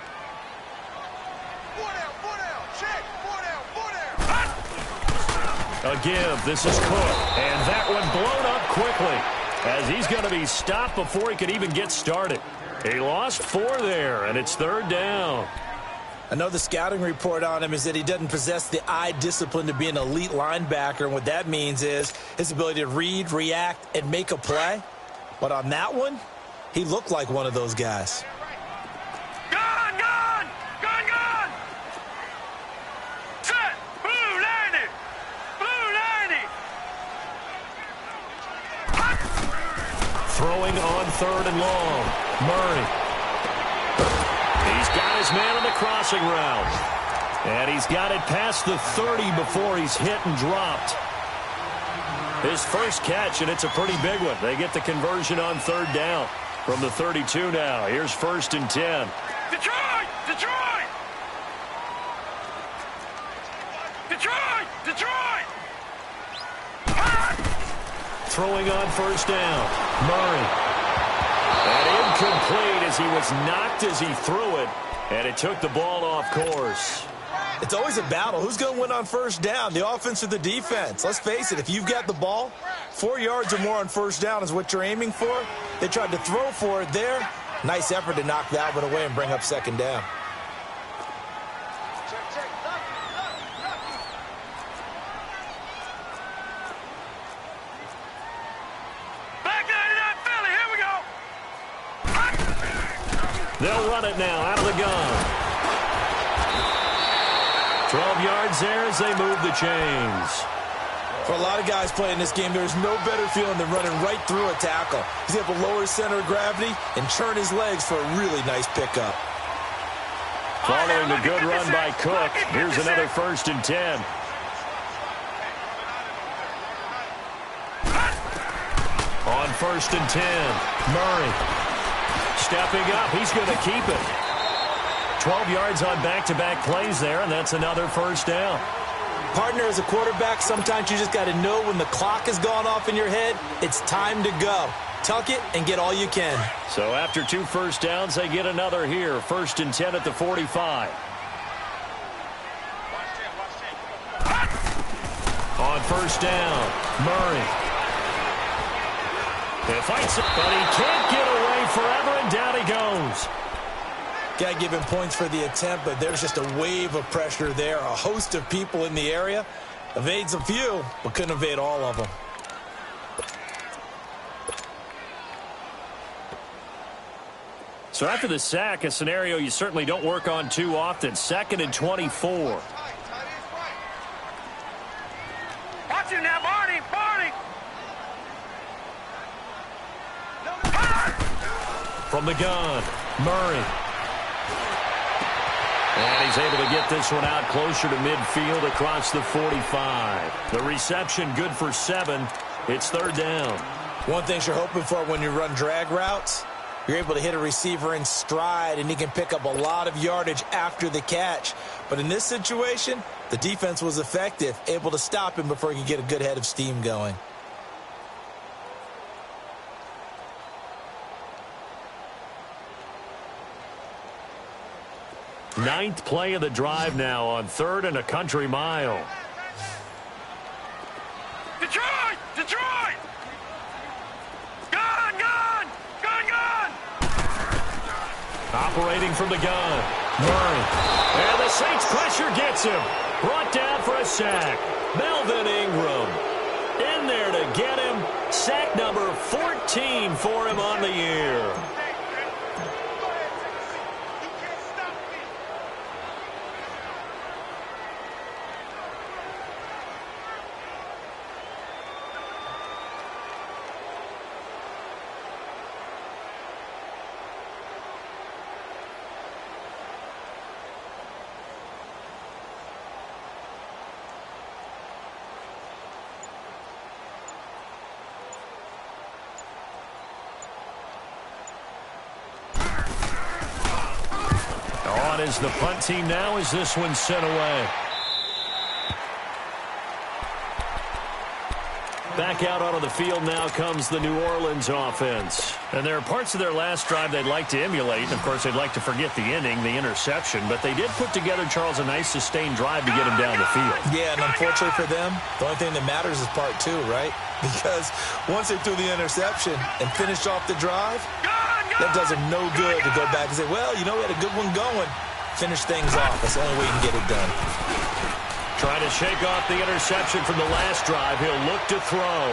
A give. This is Cook. And that one blown up quickly as he's going to be stopped before he could even get started. He lost 4 there, and it's 3rd down. I know the scouting report on him is that he doesn't possess the eye discipline to be an elite linebacker, and what that means is his ability to read, react, and make a play. But on that one, he looked like one of those guys. Gun! Gun! Gun! Gun! Set! Blue 90! Blue 90! Throwing on 3rd and long. Murray. He's got his man on the crossing route. And he's got it past the 30 before he's hit and dropped. His first catch, and it's a pretty big one. They get the conversion on 3rd down from the 32 now. Here's 1st and 10. Detroit! Detroit! Detroit! Detroit! Throwing on 1st down. Murray. And incomplete as he was knocked as he threw it. And it took the ball off course. It's always a battle. Who's going to win on 1st down, the offense or the defense? Let's face it, if you've got the ball, 4 yards or more on 1st down is what you're aiming for. They tried to throw for it there. Nice effort to knock that one away and bring up 2nd down. They'll run it now out of the gun. 12 yards there as they move the chains. For a lot of guys playing this game, there's no better feeling than running right through a tackle. He's able to lower his center of gravity and churn his legs for a really nice pickup. Following a good run by Cook, here's another 1st and 10. On 1st and 10, Murray stepping up. He's going to keep it. 12 yards on back-to-back plays there, and that's another 1st down. Partner, as a quarterback, sometimes you just got to know when the clock has gone off in your head, it's time to go. Tuck it and get all you can. So after 2 1st downs, they get another here. 1st and 10 at the 45. On 1st down, Murray. He fights it, but he can't get away forever, and down he goes. Got to give him points for the attempt, but there's just a wave of pressure there. A host of people in the area. Evades a few, but couldn't evade all of them. So after the sack, a scenario you certainly don't work on too often. 2nd and 24. Watch him now, Barney! Barney! From the gun, Murray. And he's able to get this one out closer to midfield across the 45. The reception good for 7. It's 3rd down. One thing you're hoping for when you run drag routes, you're able to hit a receiver in stride, and he can pick up a lot of yardage after the catch. But in this situation, the defense was effective, able to stop him before he could get a good head of steam going. Ninth play of the drive now on 3rd and a country mile. Detroit! Detroit! Gun! Gun! Gun! Gun! Operating from the gun, Murray. And the Saints pressure gets him. Brought down for a sack. Melvin Ingram in there to get him. Sack number 14 for him on the year. Is the punt team now as this one's sent away. Back out onto the field now comes the New Orleans offense. And there are parts of their last drive they'd like to emulate. And, of course, they'd like to forget the inning, the interception. But they did put together, Charles, a nice sustained drive to get him down the field. Yeah, and unfortunately for them, the only thing that matters is part 2, right? Because once they threw the interception and finished off the drive, that does them no good to go back and say, well, you know, we had a good one going. Finish things off. That's the only way you can get it done. Trying to shake off the interception from the last drive. He'll look to throw.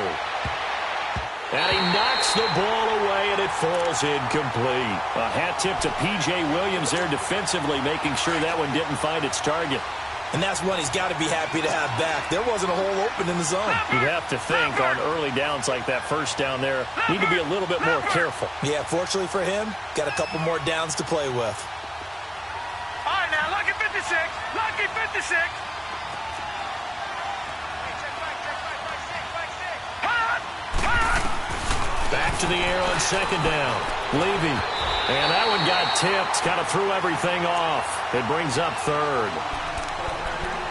And he knocks the ball away, and it falls incomplete. A hat tip to P.J. Williams there defensively, making sure that one didn't find its target. And that's one he's got to be happy to have back. There wasn't a hole open in the zone. You'd have to think on early downs like that 1st down there, need to be a little bit more careful. Yeah, fortunately for him, got a couple more downs to play with. All right, now, lucky 56. Lucky 56. Back to the air on 2nd down. Levy. And that one got tipped. Kind of threw everything off. It brings up 3rd.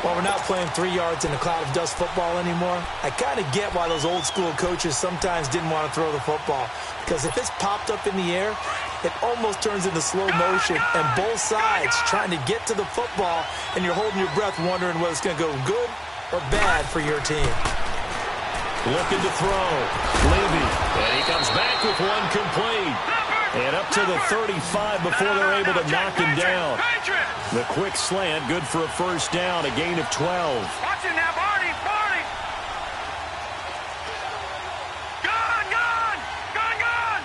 Well, we're not playing 3 yards in a cloud of dust football anymore. I kind of get why those old school coaches sometimes didn't want to throw the football. Because if it's popped up in the air, it almost turns into slow motion. And both sides trying to get to the football, and you're holding your breath wondering whether it's going to go good or bad for your team. Looking to throw. Levy. And he comes back with one complete. And up to the 35 before they're able to knock him down. The quick slant, good for a 1st down, a gain of 12. Watch it now, Barney. Barney. Gun, gun. Gun, gun.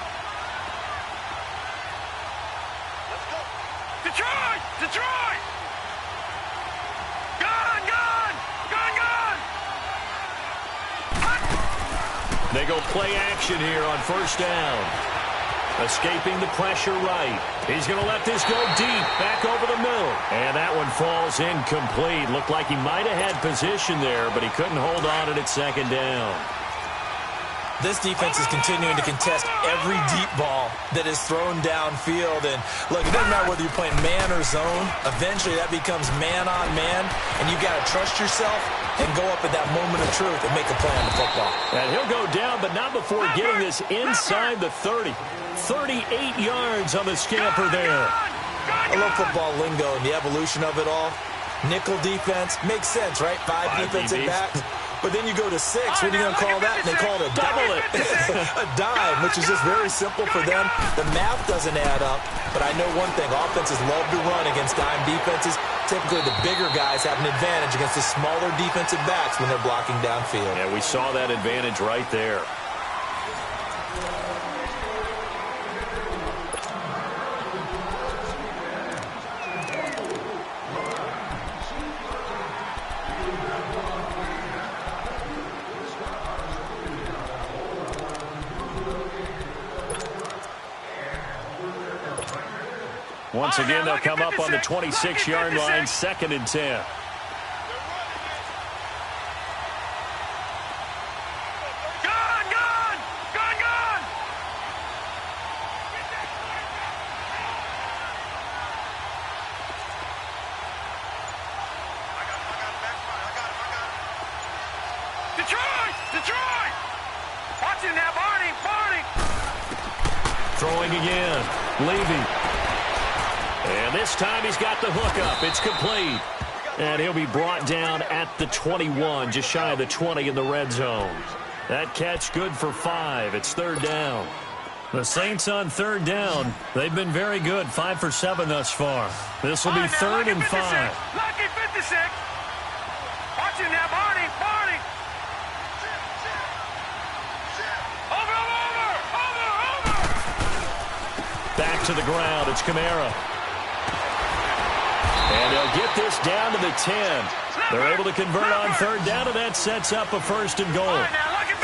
They go play action here on first down. Escaping the pressure right. He's going to let this go deep, back over the middle. And that one falls incomplete. Looked like he might have had position there, but he couldn't hold on to it at second down. This defense is continuing to contest every deep ball that is thrown downfield. And, look, it doesn't matter whether you're playing man or zone. Eventually, that becomes man on man, and you've got to trust yourself and go up at that moment of truth and make a play on the football. And he'll go down, but not before getting this inside the 30. 38 yards on the scamper there. I love football lingo and the evolution of it all. Nickel defense makes sense, right? Five defensive backs. But then you go to 6. What are you going to call that? And they call it a double it. a dime, which is just very simple for them. The math doesn't add up. But I know one thing. Offenses love to run against dime defenses. Typically, the bigger guys have an advantage against the smaller defensive backs when they're blocking downfield. Yeah, we saw that advantage right there. Once again, they'll come up on the 26-yard line, 2nd and 10. Detroit! Watch him now, Barney! Throwing again, Levy. And this time he's got the hook up. It's complete. And he'll be brought down at the 21, just shy of the 20 in the red zone. That catch good for 5. It's 3rd down. The Saints on 3rd down. They've been very good, 5 for 7 thus far. This will be 3rd and 5. Lucky 56. Watch him now, Barney! Over! Back to the ground. It's Kamara. And they'll get this down to the 10. They're able to convert on 3rd down, and that sets up a 1st and goal.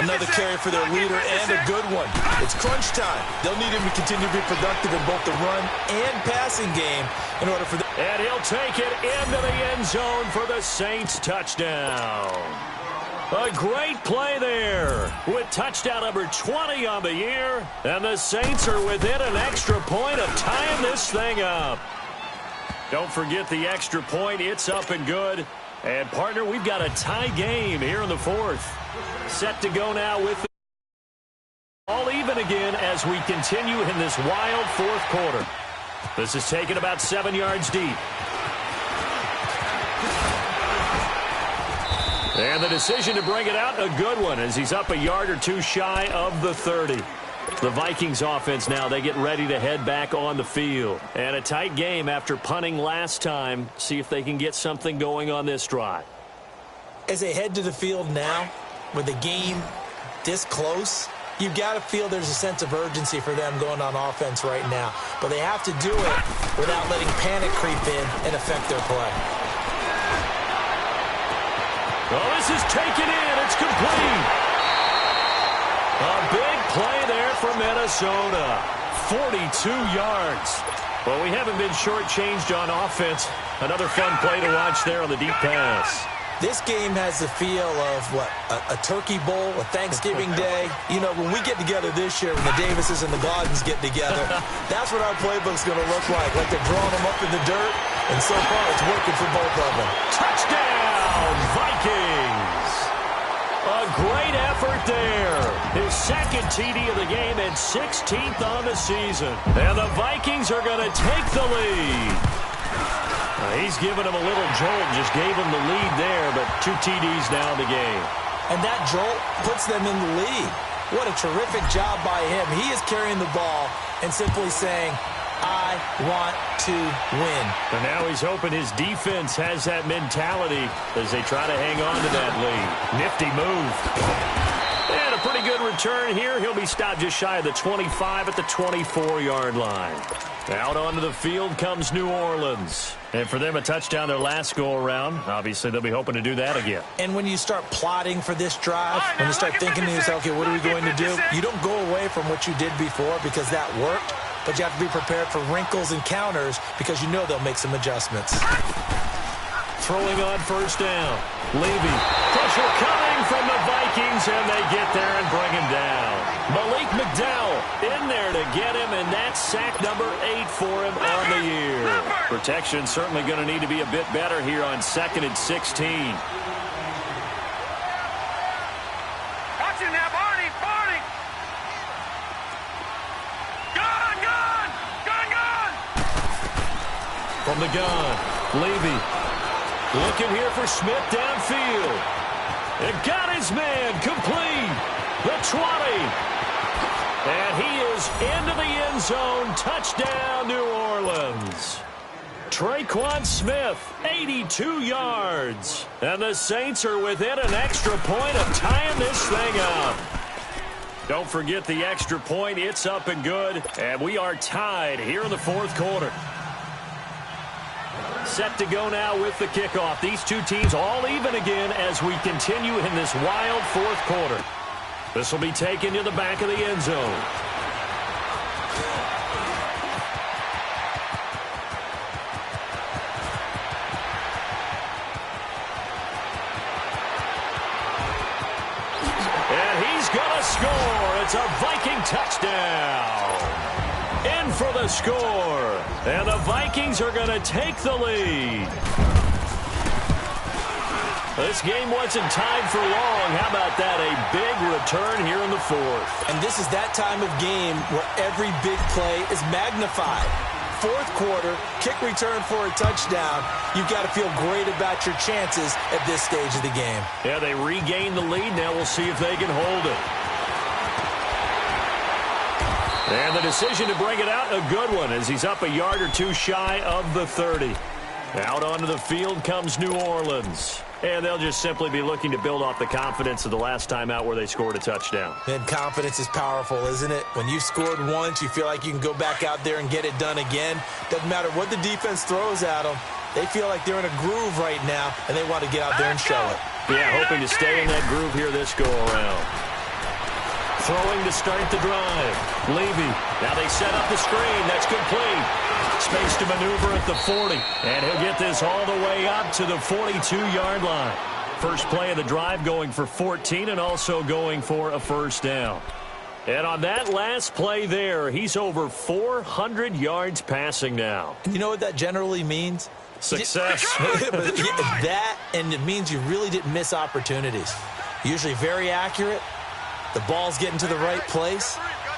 Another carry for their leader, and a good one. It's crunch time. They'll need him to continue to be productive in both the run and passing game in order for them. And he'll take it into the end zone for the Saints touchdown. A great play there with touchdown number 20 on the year. And the Saints are within an extra point of tying this thing up. Don't forget the extra point. It's up and good. And, partner, we've got a tie game here in the 4th. Set to go now with all even again as we continue in this wild 4th quarter. This is taken about 7 yards deep. And the decision to bring it out, a good one, as he's up a yard or two shy of the 30. The Vikings offense now, they get ready to head back on the field. And a tight game after punting last time. See if they can get something going on this drive. As they head to the field now, with the game this close, you've got to feel there's a sense of urgency for them going on offense right now. But they have to do it without letting panic creep in and affect their play. Oh, this is taken in. It's complete. A big play there for Minnesota. 42 yards. Well, we haven't been shortchanged on offense. Another fun play to watch there on the deep pass. This game has the feel of, what, a turkey bowl, a Thanksgiving day. You know, when we get together this year, when the Davises and the Gaudens get together, that's what our playbook's going to look like. Like they're drawing them up in the dirt, and so far it's working for both of them. Touchdown, Vikings! A great effort there. His 2nd TD of the game and 16th on the season. And the Vikings are going to take the lead. He's giving him a little jolt, just gave him the lead there, but 2 TDs now in the game. And that jolt puts them in the lead. What a terrific job by him. He is carrying the ball and simply saying, I want to win. And now he's hoping his defense has that mentality as they try to hang on to that lead. Nifty move. And a a pretty good return here. He'll be stopped just shy of the 25 at the 24-yard line. Out onto the field comes New Orleans. And for them, a touchdown their last go-around. Obviously, they'll be hoping to do that again. And when you start plotting for this drive, when you start thinking to yourself, okay, what are we going to do? You don't go away from what you did before because that worked, but you have to be prepared for wrinkles and counters because you know they'll make some adjustments. Throwing on first down. Levy. Pressure coming from the Vikings, and they get there and bring him down. Malik McDowell in there to get him, and that's sack number 8 for him on the year. Protection certainly going to need to be a bit better here on 2nd and 16. Watch him now, Barney! Barney! Gun! Gun! Gun! Gun! From the gun, Levy. Looking here for Smith downfield. It got his man complete. The 20. And he is into the end zone. Touchdown, New Orleans. Traquan Smith, 82 yards. And the Saints are within an extra point of tying this thing up. Don't forget the extra point. It's up and good. And we are tied here in the 4th quarter. Set to go now with the kickoff. These two teams all even again as we continue in this wild 4th quarter. This will be taken to the back of the end zone. And he's going to score. It's a Viking touchdown. In for the score. And the Vikings are going to take the lead. This game wasn't tied for long. How about that? A big return here in the 4th. And this is that time of game where every big play is magnified. 4th quarter, kick return for a touchdown. You've got to feel great about your chances at this stage of the game. Yeah, they regain the lead. Now we'll see if they can hold it. And the decision to bring it out, a good one, as he's up a yard or two shy of the 30. Out onto the field comes New Orleans. And they'll just simply be looking to build off the confidence of the last time out where they scored a touchdown. And confidence is powerful, isn't it? When you've scored once, you feel like you can go back out there and get it done again. Doesn't matter what the defense throws at them. They feel like they're in a groove right now, and they want to get out there and show it. Yeah, hoping to stay in that groove here this go-around. Throwing to start the drive. Levy. Now they set up the screen. That's complete. Space to maneuver at the 40. And he'll get this all the way up to the 42-yard line. First play of the drive going for 14 and also going for a first down. And on that last play there, he's over 400 yards passing now. You know what that generally means? Success. That, and it means you really didn't miss opportunities. Usually very accurate. The ball's getting to the right place.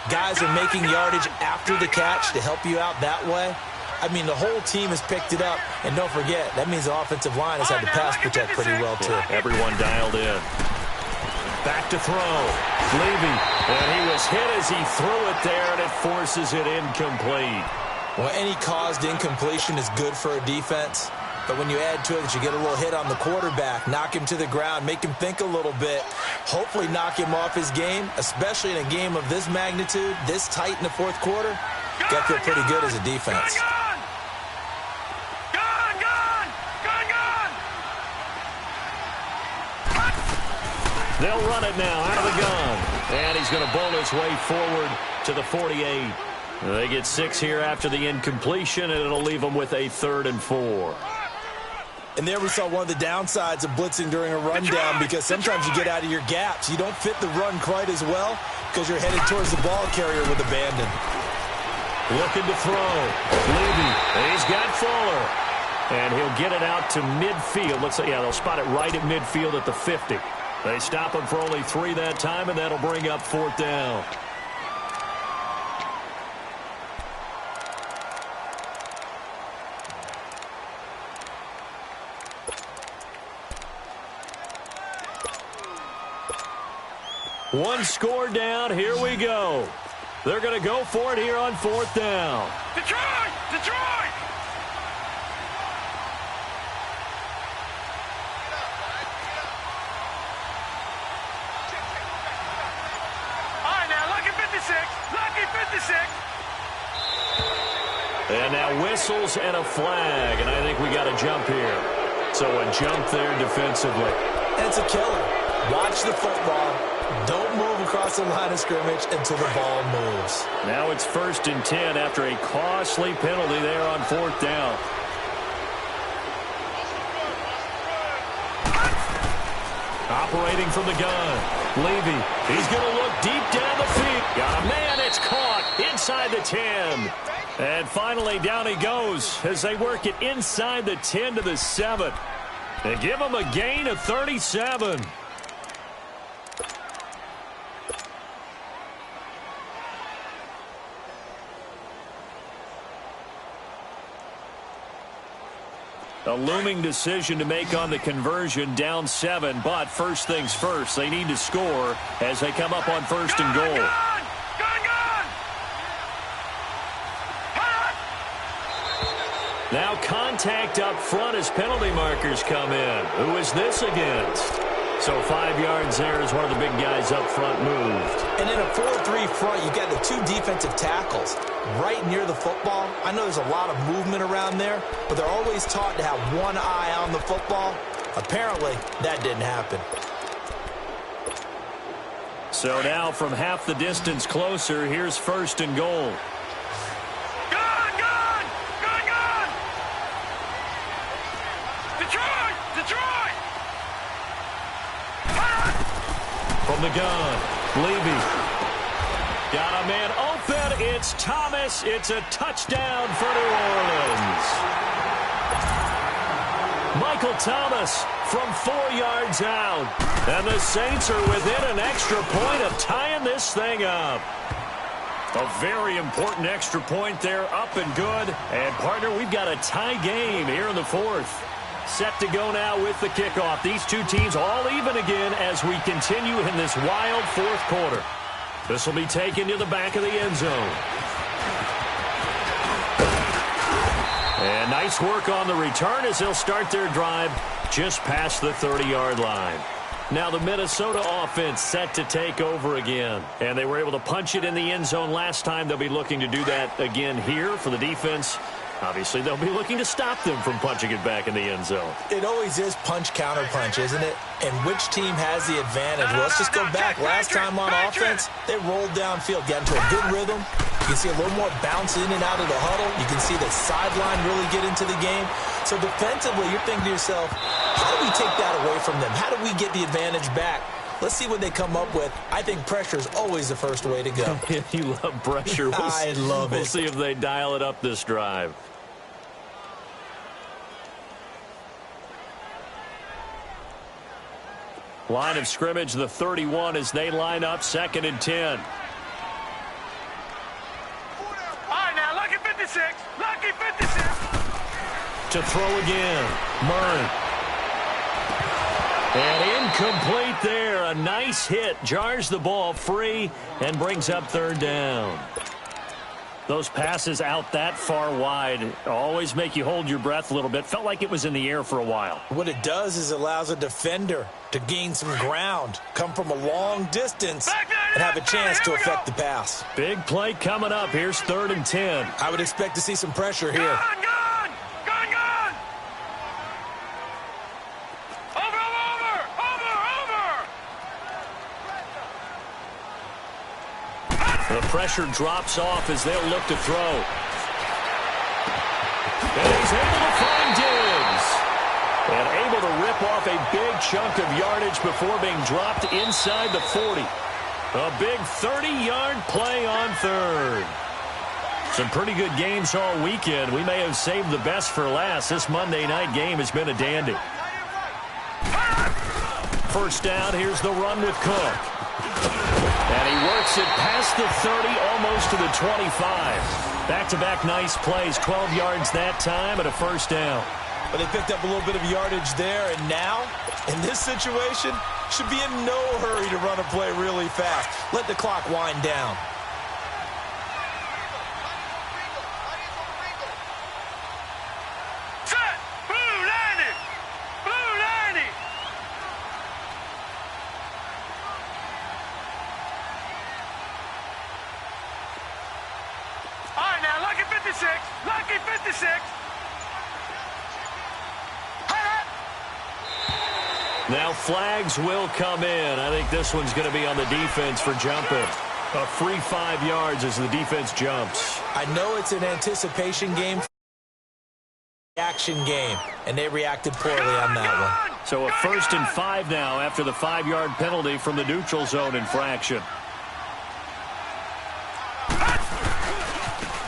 Guys are making yardage after the catch to help you out that way. I mean, the whole team has picked it up. And don't forget, that means the offensive line has had to pass protect pretty well, too. Yeah, everyone dialed in. Back to throw. Levy. And he was hit as he threw it there, and it forces it incomplete. Well, any caused incompletion is good for a defense. But when you add to it that you get a little hit on the quarterback, knock him to the ground, make him think a little bit, hopefully knock him off his game, especially in a game of this magnitude, this tight in the 4th quarter, got to feel pretty good as a defense. They'll run it now out of the gun. And he's going to bowl his way forward to the 48. They get 6 here after the incompletion, and it'll leave them with a 3rd and 4. And there we saw one of the downsides of blitzing during a rundown, because sometimes you get out of your gaps. You don't fit the run quite as well because you're headed towards the ball carrier with abandon. Looking to throw. Levy. He's got Fuller. And he'll get it out to midfield. Looks like, yeah, they'll spot it right at midfield at the 50. They stop him for only 3 that time, and that'll bring up 4th down. One score down. Here we go. They're going to go for it here on 4th down. Detroit! Detroit! Now whistles and a flag, and I think we got a jump here. So a jump there defensively. And it's a killer. Watch the football. Don't move across the line of scrimmage until the ball moves. Now it's 1st and 10 after a costly penalty there on 4th down. Operating from the gun. Levy, he's going to look deep down the field. Got a man, it's caught inside the 10. And finally down he goes as they work it inside the 10 to the 7. They give him a gain of 37. A looming decision to make on the conversion, down 7, but first things first, they need to score as they come up on 1st and goal. Now contact up front as penalty markers come in. Who is this against? So 5 yards there as one of the big guys up front moved. And in a 4-3 front, you got the 2 defensive tackles right near the football. I know there's a lot of movement around there, but they're always taught to have one eye on the football. Apparently, that didn't happen. So now from half the distance closer, here's 1st and goal. From the gun, Levy. Got a man open. It's Thomas. It's a touchdown for New Orleans. Michael Thomas from 4 yards out. And the Saints are within an extra point of tying this thing up. A very important extra point there, up and good. And, partner, we've got a tie game here in the 4th. Set to go now with the kickoff. These two teams all even again as we continue in this wild 4th quarter. This will be taken to the back of the end zone. And nice work on the return as they'll start their drive just past the 30-yard line. Now the Minnesota offense set to take over again. And they were able to punch it in the end zone last time. They'll be looking to do that again here for the defense. Obviously, they'll be looking to stop them from punching it back in the end zone. It always is punch, counter punch, isn't it? And which team has the advantage? Well, let's just go back. Last time on offense, they rolled downfield, got into a good rhythm. You can see a little more bounce in and out of the huddle. You can see the sideline really get into the game. So defensively, you're thinking to yourself, how do we take that away from them? How do we get the advantage back? Let's see what they come up with. I think pressure is always the first way to go. You love pressure. I love it. We'll see if they dial it up this drive. Line of scrimmage, the 31 as they line up 2nd and 10. All right, now, lucky 56. Lucky 56. To throw again. Murray. And incomplete there. A nice hit. Jars the ball free and brings up 3rd down. Those passes out that far wide always make you hold your breath a little bit. Felt like it was in the air for a while. What it does is it allows a defender to gain some ground, come from a long distance, and have a chance to affect the pass. Big play coming up. Here's 3rd and 10. I would expect to see some pressure here. Gun! The pressure drops off as they'll look to throw. And he's able to find Diggs. And able to rip off a big chunk of yardage before being dropped inside the 40. A big 30-yard play on 3rd. Some pretty good games all weekend. We may have saved the best for last. This Monday night game has been a dandy. 1st down, here's the run with Cook. And he works it past the 30, almost to the 25. Back-to-back nice plays, 12 yards that time and a 1st down. But they picked up a little bit of yardage there, and now, in this situation, should be in no hurry to run a play really fast. Let the clock wind down. Set! Blue landing! Blue landing! All right, now, lucky 56. Lucky 56. 56. Now flags will come in. I think this one's going to be on the defense for jumping. A free 5 yards as the defense jumps. I know it's an anticipation game, action game, and they reacted poorly on that one. So a 1st and 5 now after the 5-yard penalty from the neutral zone infraction.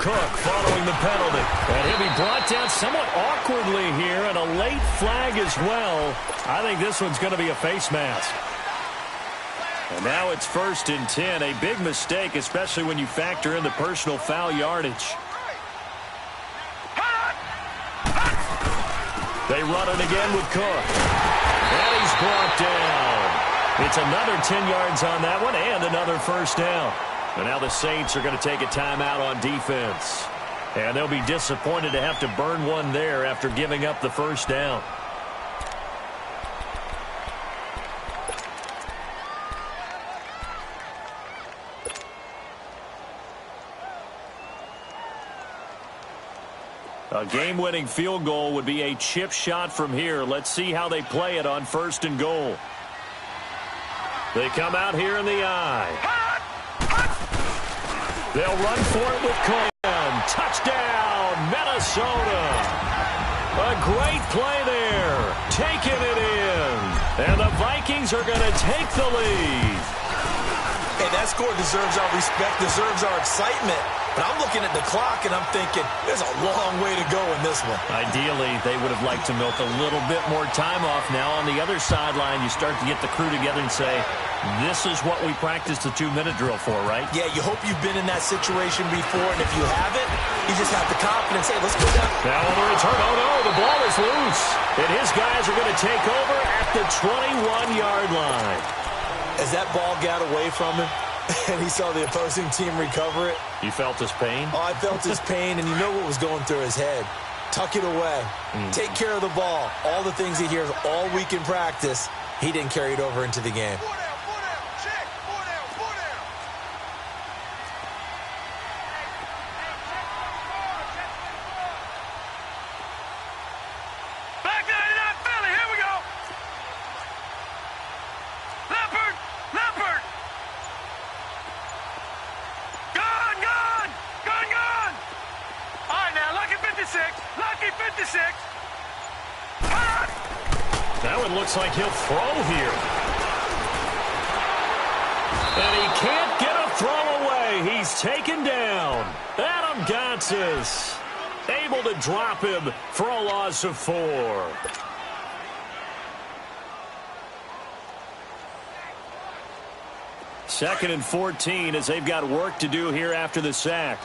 Cook following the penalty. And he'll be brought down somewhat awkwardly here, and a late flag as well. I think this one's going to be a face mask. And now it's 1st and 10. A big mistake, especially when you factor in the personal foul yardage. They run it again with Cook. And he's brought down. It's another 10 yards on that one and another 1st down. And now the Saints are going to take a timeout on defense. And they'll be disappointed to have to burn one there after giving up the 1st down. A game-winning field goal would be a chip shot from here. Let's see how they play it on 1st and goal. They come out here in the eye. They'll run for it with Cohen. Touchdown, Minnesota. A great play there. Taking it in. And the Vikings are going to take the lead. Hey, that score deserves our respect, deserves our excitement. But I'm looking at the clock, and I'm thinking, there's a long way to go in this one. Ideally, they would have liked to milk a little bit more time off. Now, on the other sideline, you start to get the crew together and say, this is what we practiced the 2-minute drill for, right? Yeah, you hope you've been in that situation before, and if you haven't, you just have the confidence. Hey, let's go down. Now on the return, oh no, the ball is loose. And his guys are going to take over at the 21-yard line. As that ball got away from him, and he saw the opposing team recover it. You felt his pain? Oh, I felt his pain, and you know what was going through his head. Tuck it away. Take care of the ball. All the things he hears all week in practice, he didn't carry it over into the game. That one looks like he'll throw here. And he can't get a throw away. He's taken down. Adam Gotsis able to drop him for a loss of 4. Second and 14 as they've got work to do here after the sack.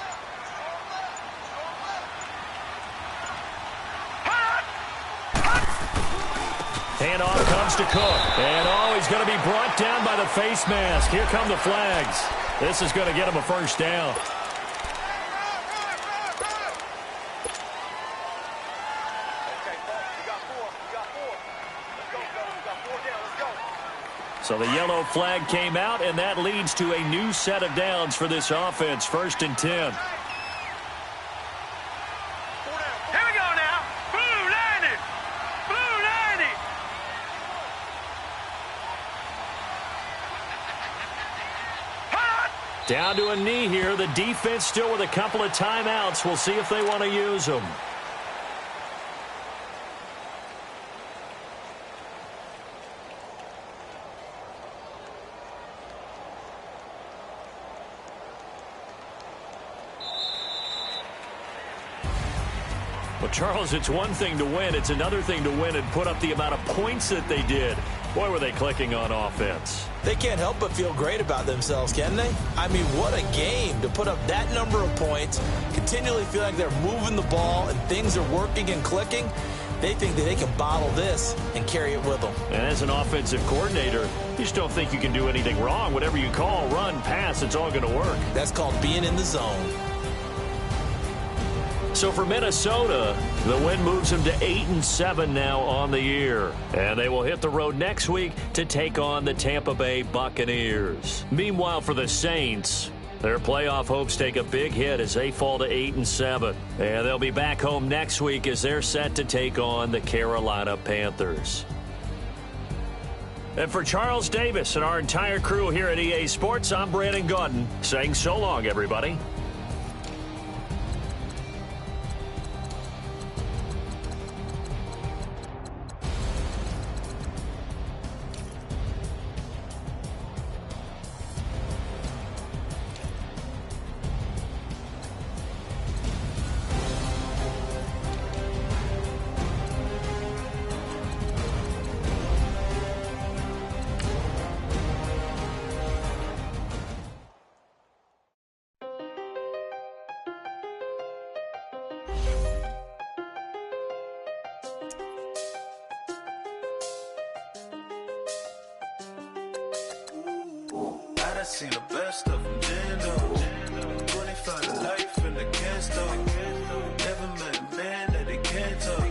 Handoff comes to Cook. And, he's going to be brought down by the face mask. Here come the flags. This is going to get him a 1st down. So the yellow flag came out, and that leads to a new set of downs for this offense. 1st and 10. Down to a knee here. The defense still with a couple of timeouts. We'll see if they want to use them. Well, Charles, it's one thing to win. It's another thing to win and put up the amount of points that they did. Boy, were they clicking on offense. They can't help but feel great about themselves, can they? I mean, what a game to put up that number of points, continually feel like they're moving the ball and things are working and clicking. They think that they can bottle this and carry it with them. And as an offensive coordinator, you just don't think you can do anything wrong. Whatever you call, run, pass, it's all going to work. That's called being in the zone. So for Minnesota, the win moves them to 8-7 now on the year. And they will hit the road next week to take on the Tampa Bay Buccaneers. Meanwhile, for the Saints, Their playoff hopes take a big hit as they fall to 8-7. And they'll be back home next week as they're set to take on the Carolina Panthers. And for Charles Davis and our entire crew here at EA Sports, I'm Brandon Gaudin saying so long, everybody. I seen the best of them, Jando. 25 to life in the can't stop. Never met a man that they can't talk.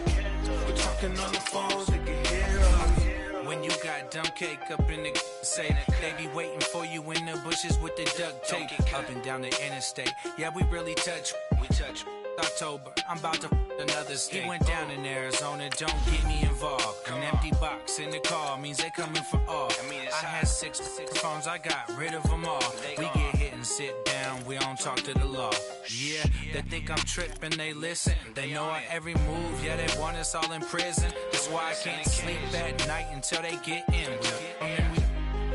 We're talking on the phones, they can hear us. When you got dumb cake up in the say, they be waiting for you in the bushes with the duct tape. Up and down the interstate, yeah, we really touch. We touch. October, I'm about to another state. He went down in Arizona, don't get me involved. An empty box in the car means they coming for all. I had six phones, I got rid of them all. We get hit and sit down, we don't talk to the law. Yeah, they think I'm tripping, they listen. They know our every move, yeah, they want us all in prison. That's why I can't sleep at night until they get in.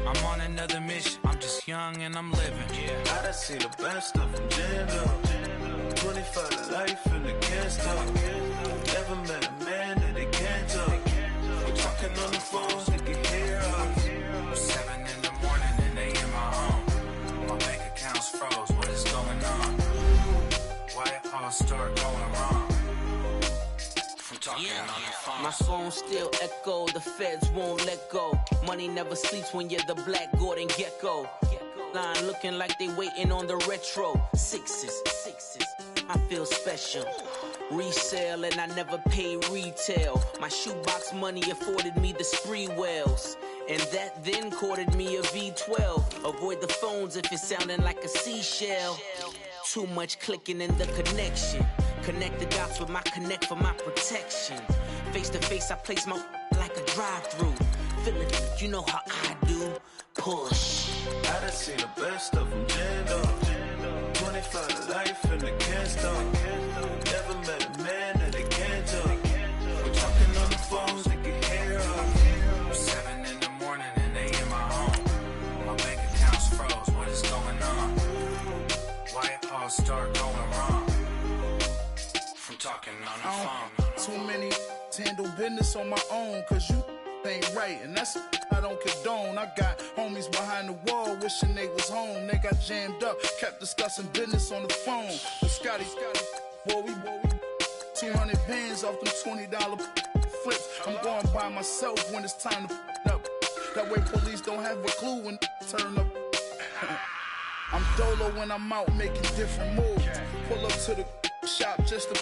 I'm on another mission, I'm just young and I'm living. I done seen the best of them, Jando. 25 to life in the can't stop. Never met a man that they can't talk. We're talking on the phones, they can hear us. 7 in the morning and they in my home. My bank account's froze, what is going on? Why it all start going wrong? From talking on the phone. My phone still echo, the feds won't let go. Money never sleeps when you're the Black Gordon Gecko. Line looking like they waiting on the retro. Sixes, I feel special. Resale and I never pay retail. My shoebox money afforded me the spree wells. And that then courted me a V12. Avoid the phones if it's sounding like a seashell. Too much clicking in the connection. Connect the dots with my connect for my protection. Face to face, I place my like a drive-through. Feeling, you know how I do. Push. I done seen the best of them, Jando. 25 to life in the can't stop. Never met a man that they can't talk. We're talking on the phones, they can hear us. 7 in the morning and they in my home. My bank account's froze, what is going on? Why it all start going wrong? From talking on the phone. Too many handle business on my own, cause you ain't right, and that's I don't condone. I got homies behind the wall wishing they was home. They got jammed up, kept discussing business on the phone. With Scotty, boy, we 200 bands off them $20 flips. I'm going by myself when it's time to up. That way police don't have a clue when turn up. I'm dolo when I'm out making different moves. Pull up to the shop just to